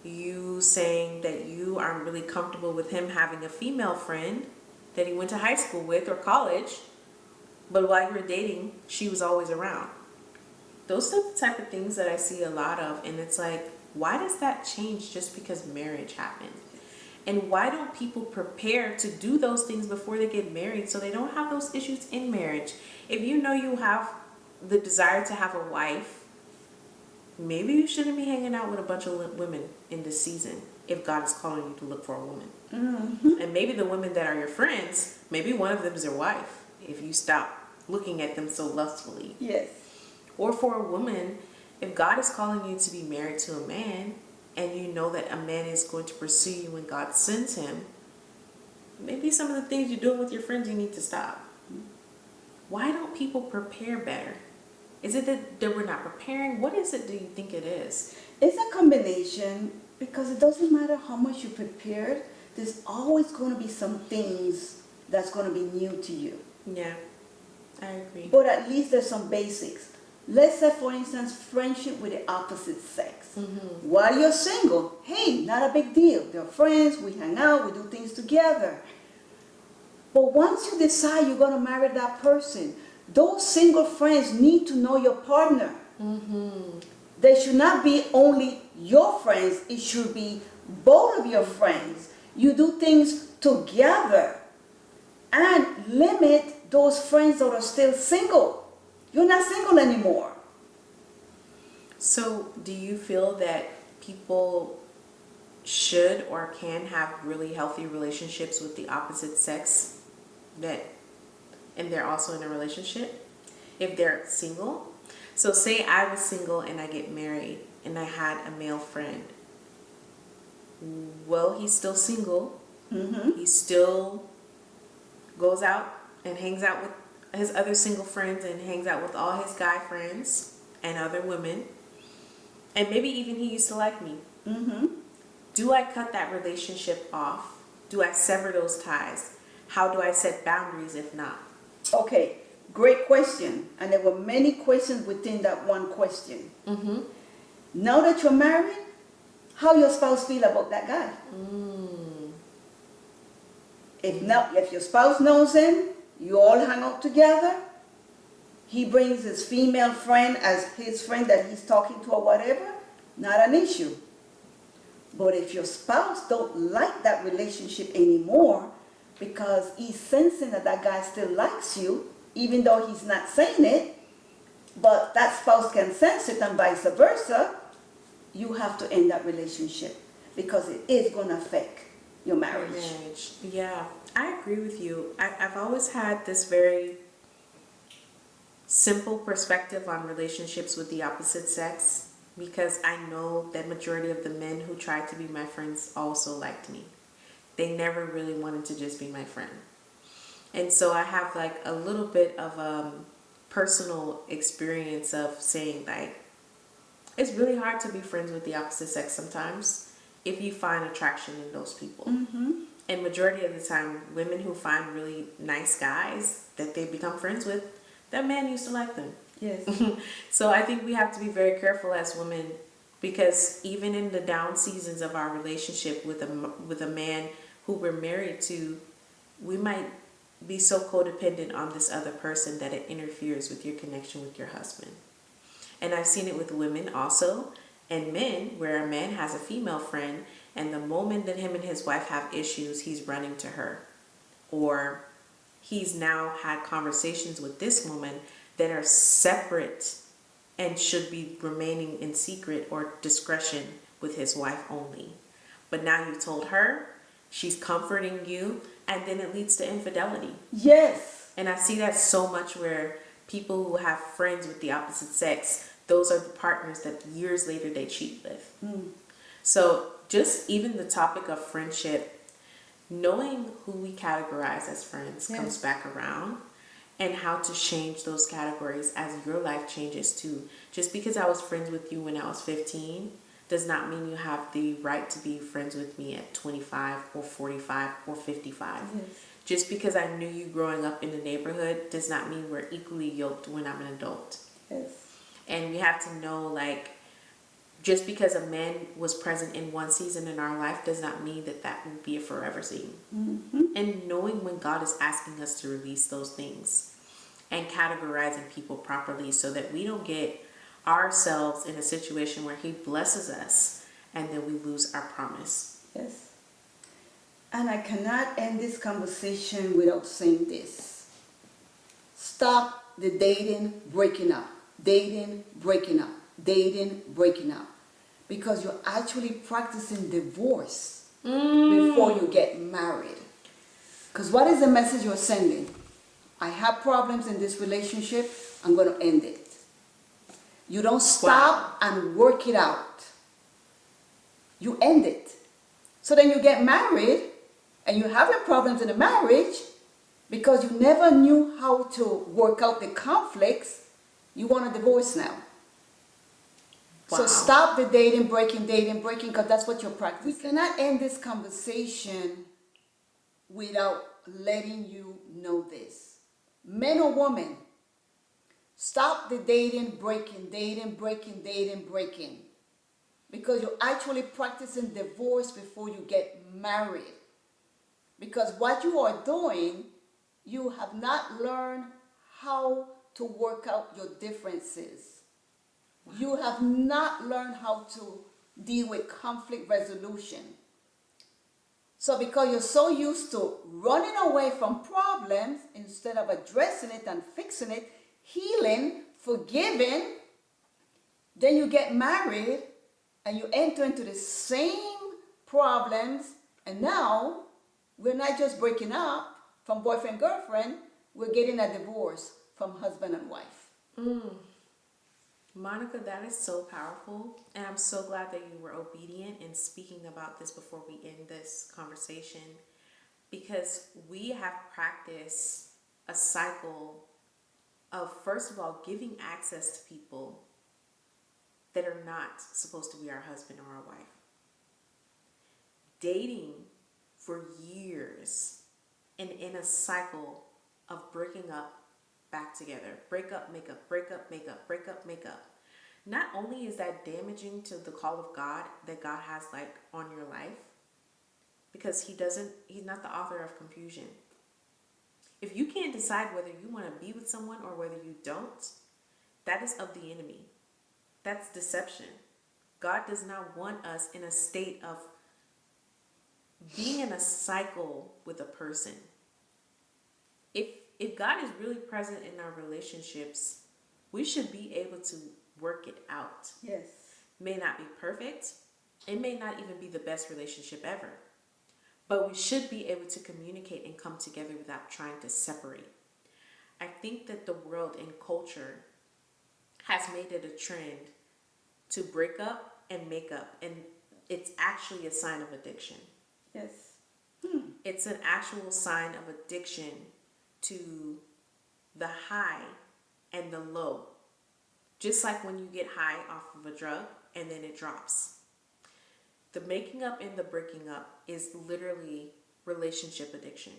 You saying that you aren't really comfortable with him having a female friend that he went to high school with or college, but while you were dating, she was always around. Those are the type of things that I see a lot of, and it's like, why does that change just because marriage happened? And why don't people prepare to do those things before they get married so they don't have those issues in marriage? If you know you have the desire to have a wife, maybe you shouldn't be hanging out with a bunch of women in this season if God is calling you to look for a woman. And maybe the women that are your friends, maybe one of them is your wife if you stop looking at them so lustfully. Yes. Or for a woman, if God is calling you to be married to a man, and you know that a man is going to pursue you when God sends him, maybe some of the things you're doing with your friends you need to stop. Why don't people prepare better? Is it that we're not preparing? What is it do you think it is? It's a combination, because it doesn't matter how much you prepared, there's always going to be some things that's going to be new to you. Yeah, I agree. But at least there's some basics. Let's say, for instance, friendship with the opposite sex. While you're single, hey, not a big deal. They're friends, we hang out, we do things together. But once you decide you're going to marry that person, those single friends need to know your partner. They should not be only your friends, it should be both of your friends. You do things together. And limit those friends that are still single. You're not single anymore. So do you feel that people should or can have really healthy relationships with the opposite sex and they're also in a relationship if they're single? So say I was single and I get married and I had a male friend. Well, he's still single. He still goes out and hangs out with his other single friends and hangs out with all his guy friends and other women. And maybe even he used to like me. Do I cut that relationship off? Do I sever those ties? How do I set boundaries if not? Okay, great question. And there were many questions within that one question. Now that you're married, how your spouse feel about that guy? If your spouse knows him, you all hang out together, he brings his female friend as his friend that he's talking to or whatever, not an issue. But if your spouse don't like that relationship anymore because he's sensing that that guy still likes you, even though he's not saying it, but that spouse can sense it and vice versa, you have to end that relationship because it is going to affect your marriage. Yeah, I agree with you. I've always had this very simple perspective on relationships with the opposite sex because I know that majority of the men who tried to be my friends also liked me. They never really wanted to just be my friend. And so I have like a little bit of personal experience of saying like, it's really hard to be friends with the opposite sex sometimes if you find attraction in those people. Mm-hmm. And majority of the time, women who find really nice guys that they become friends with, that man used to like them. Yes. So I think we have to be very careful as women, because even in the down seasons of our relationship with a man who we're married to, we might be so codependent on this other person that it interferes with your connection with your husband. And I've seen it with women also, and men, where a man has a female friend, and the moment that him and his wife have issues, he's running to her. Or he's now had conversations with this woman that are separate and should be remaining in secret or discretion with his wife only. But now you told her, she's comforting you, and then it leads to infidelity. Yes. And I see that so much where people who have friends with the opposite sex, those are the partners that years later they cheat with. So just even the topic of friendship, knowing who we categorize as friends comes back around, and how to change those categories as your life changes too. Just because I was friends with you when I was 15 does not mean you have the right to be friends with me at 25 or 45 or 55. Yes. Just because I knew you growing up in the neighborhood does not mean we're equally yoked when I'm an adult. Yes. And we have to know, like, just because a man was present in one season in our life does not mean that that will be a forever scene. And knowing when God is asking us to release those things and categorizing people properly so that we don't get ourselves in a situation where he blesses us and then we lose our promise. Yes. And I cannot end this conversation without saying this. Stop the dating, breaking up. Dating, breaking up. Dating, breaking up. Because you're actually practicing divorce before you get married. Because what is the message you're sending? I have problems in this relationship. I'm going to end it. You don't stop and work it out. You end it. So then you get married and you have your problems in the marriage because you never knew how to work out the conflicts. You want a divorce now. So stop the dating, breaking, because that's what you're practicing. We cannot end this conversation without letting you know this. Men or women, stop the dating, breaking. Because you're actually practicing divorce before you get married. Because what you are doing, you have not learned how to work out your differences. You have not learned how to deal with conflict resolution. So because you're so used to running away from problems instead of addressing it and fixing it, healing, forgiving, then you get married and you enter into the same problems, and now we're not just breaking up from boyfriend, girlfriend, we're getting a divorce from husband and wife. Monica, that is so powerful, and I'm so glad that you were obedient in speaking about this before we end this conversation, because we have practiced a cycle of, first of all, giving access to people that are not supposed to be our husband or our wife. Dating for years and in a cycle of breaking up, back together. Break up, make up, break up, make up, break up, make up. Not only is that damaging to the call of God that God has like on your life, because he's not the author of confusion. If you can't decide whether you want to be with someone or whether you don't, that is of the enemy. That's deception. God does not want us in a state of being in a cycle with a person. If God is really present in our relationships, we should be able to work it out. Yes. May not be perfect. It may not even be the best relationship ever. But we should be able to communicate and come together without trying to separate. I think that the world and culture has made it a trend to break up and make up. And it's actually a sign of addiction. Yes. It's an actual sign of addiction to the high and the low. Just like when you get high off of a drug and then it drops. The making up and the breaking up is literally relationship addiction.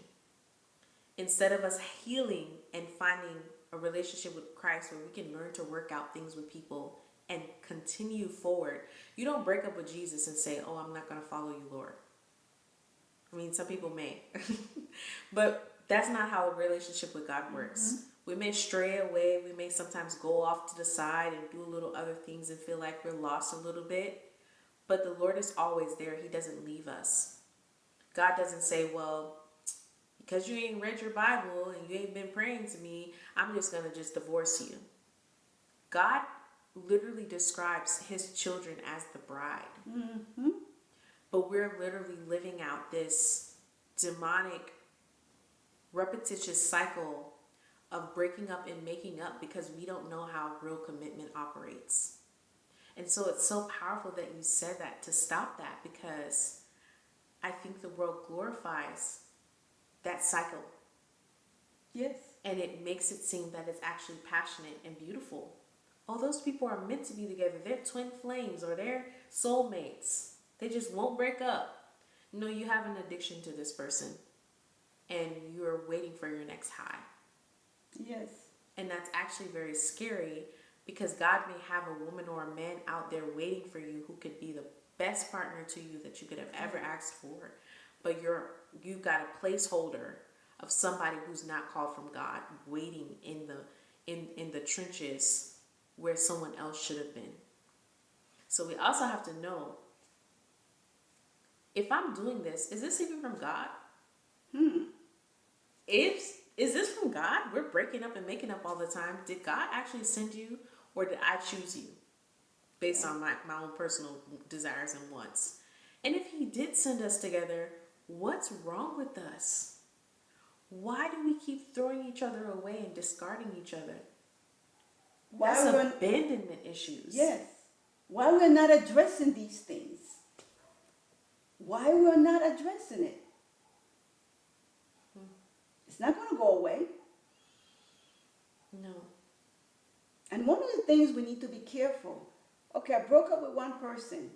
Instead of us healing and finding a relationship with Christ where we can learn to work out things with people and continue forward, you don't break up with Jesus and say, oh, I'm not going to follow you, Lord. I mean, some people may, but that's not how a relationship with God works. We may stray away. We may sometimes go off to the side and do a little other things and feel like we're lost a little bit. But the Lord is always there. He doesn't leave us. God doesn't say, well, because you ain't read your Bible and you ain't been praying to me, I'm just going to just divorce you. God literally describes his children as the bride. But we're literally living out this demonic, repetitious cycle of breaking up and making up because we don't know how real commitment operates. And so it's so powerful that you said that, to stop that, because I think the world glorifies that cycle. Yes. And it makes it seem that it's actually passionate and beautiful. Oh, those people are meant to be together. They're twin flames or they're soulmates. They just won't break up. No, you have an addiction to this person and you're waiting for your next high. Yes. And that's actually very scary, because God may have a woman or a man out there waiting for you who could be the best partner to you that you could have ever asked for. But you've got a placeholder of somebody who's not called from God waiting in the trenches where someone else should have been. So we also have to know, if I'm doing this, is this even from God? Is this from God? We're breaking up and making up all the time. Did God actually send you, or did I choose you based on my own personal desires and wants? And if he did send us together, what's wrong with us? Why do we keep throwing each other away and discarding each other? That's abandonment issues. Yes. Why we're not addressing these things? Why we're not addressing it? It's not going to go away. No. And one of the things we need to be careful. Okay, I broke up with one person.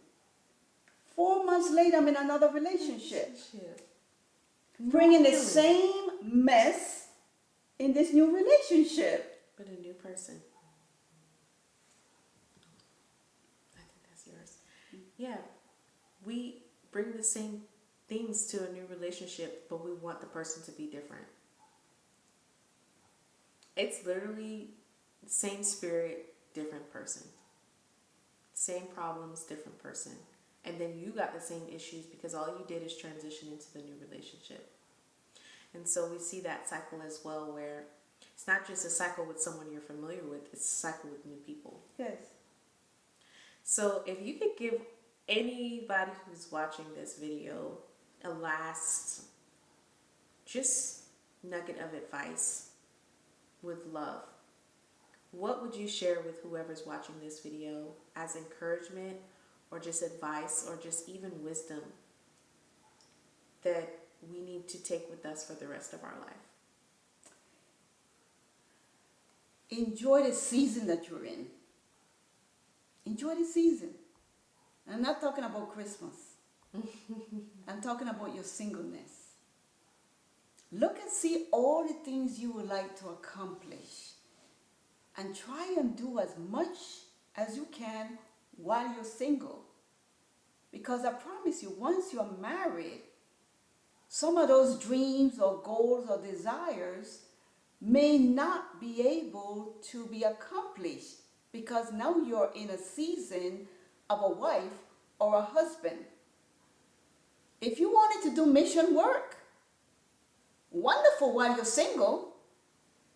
4 months later, I'm in another relationship. Bringing the same mess in this new relationship. But a new person. I think that's yours. Yeah. We bring the same things to a new relationship, but we want the person to be different. It's literally same spirit, different person. Same problems, different person. And then you got the same issues because all you did is transition into the new relationship. And so we see that cycle as well, where it's not just a cycle with someone you're familiar with, it's a cycle with new people. Yes. So if you could give anybody who's watching this video a last just nugget of advice with love, what would you share with whoever's watching this video as encouragement or just advice or just even wisdom that we need to take with us for the rest of our life? Enjoy the season that you're in. Enjoy the season. I'm not talking about Christmas. I'm talking about your singleness. Look and see all the things you would like to accomplish. And try and do as much as you can while you're single. Because I promise you, once you're married, some of those dreams or goals or desires may not be able to be accomplished because now you're in a season of a wife or a husband. If you wanted to do mission work, wonderful while you're single,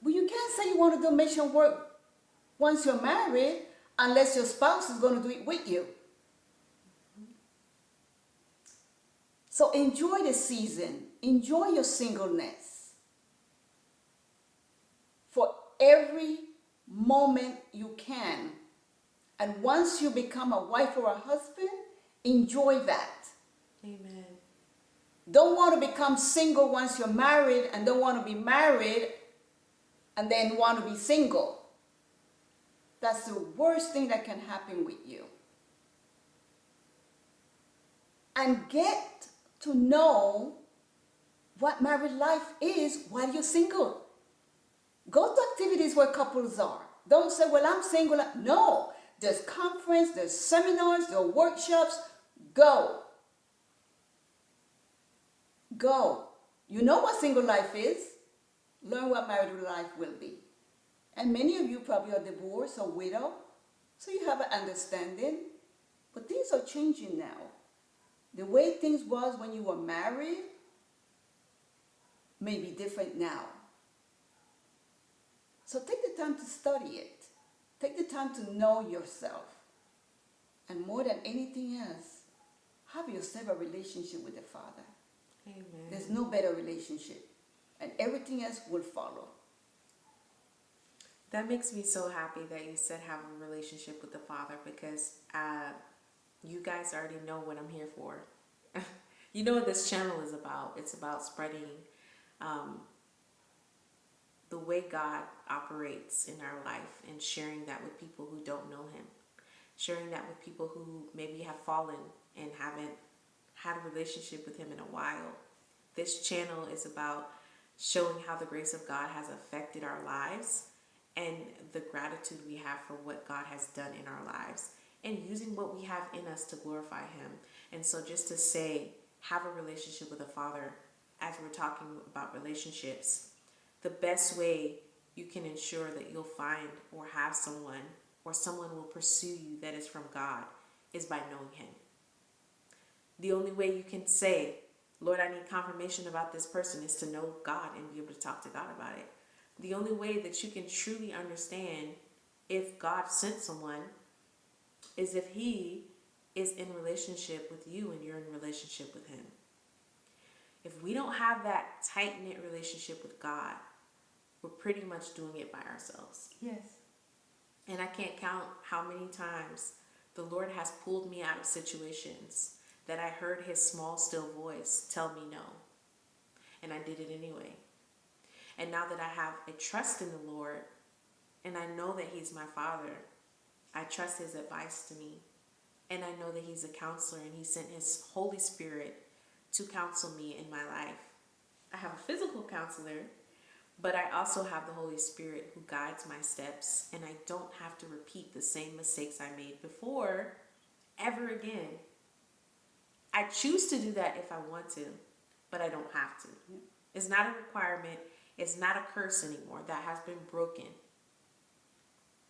but you can't say you want to do mission work once you're married unless your spouse is going to do it with you. So enjoy the season. Enjoy your singleness. For every moment you can. And once you become a wife or a husband, enjoy that. Amen. Don't want to become single once you're married and don't want to be married and then want to be single. That's the worst thing that can happen with you. and get to know what married life is while you're single. Go to activities where couples are. Don't say, well, I'm single. No, there's conference, there's seminars, there are workshops. Go. Go. You know what single life is. Learn what married life will be. And many of you probably are divorced or widow, so you have an understanding. But things are changing now. The way things was when you were married may be different now. So take the time to study it. Take the time to know yourself. And more than anything else, have yourself a relationship with the Father. Amen. There's no better relationship. And everything else will follow. That makes me so happy that you said have a relationship with the Father, because you guys already know what I'm here for. You know what this channel is about. It's about spreading the way God operates in our life and sharing that with people who don't know Him. Sharing that with people who maybe have fallen and haven't had a relationship with Him in a while. This channel is about showing how the grace of God has affected our lives and the gratitude we have for what God has done in our lives, and using what we have in us to glorify Him. And so just to say, have a relationship with the Father, as we're talking about relationships, the best way you can ensure that you'll find or have someone, or someone will pursue you that is from God, is by knowing Him. The only way you can say, Lord, I need confirmation about this person, is to know God and be able to talk to God about it. The only way that you can truly understand if God sent someone is if He is in relationship with you and you're in relationship with Him. If we don't have that tight-knit relationship with God, we're pretty much doing it by ourselves. Yes. And I can't count how many times the Lord has pulled me out of situations that I heard His small, still voice tell me no. And I did it anyway. And now that I have a trust in the Lord, and I know that He's my Father, I trust His advice to me. And I know that He's a counselor, and He sent His Holy Spirit to counsel me in my life. I have a physical counselor, but I also have the Holy Spirit who guides my steps, and I don't have to repeat the same mistakes I made before ever again. I choose to do that if I want to, but I don't have to. It's not a requirement. It's not a curse anymore. That has been broken.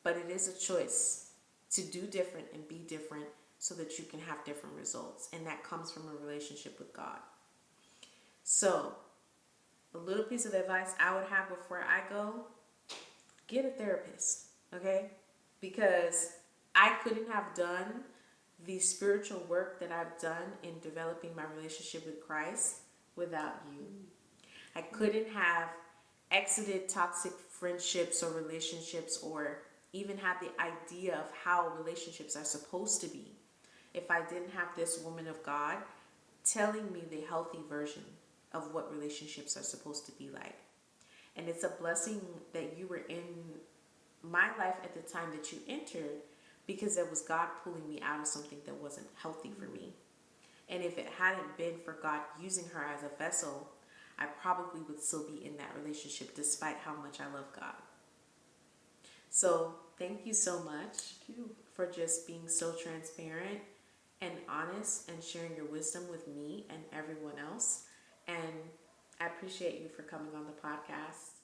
But it is a choice to do different and be different so that you can have different results. And that comes from a relationship with God. So, a little piece of advice I would have before I go, get a therapist, okay? Because I couldn't have done the spiritual work that I've done in developing my relationship with Christ without you. I couldn't have exited toxic friendships or relationships, or even had the idea of how relationships are supposed to be, if I didn't have this woman of God telling me the healthy version of what relationships are supposed to be like. And it's a blessing that you were in my life at the time that you entered, because it was God pulling me out of something that wasn't healthy for me. And if it hadn't been for God using her as a vessel, I probably would still be in that relationship despite how much I love God. So thank you so much for just being so transparent and honest and sharing your wisdom with me and everyone else. And I appreciate you for coming on the podcast.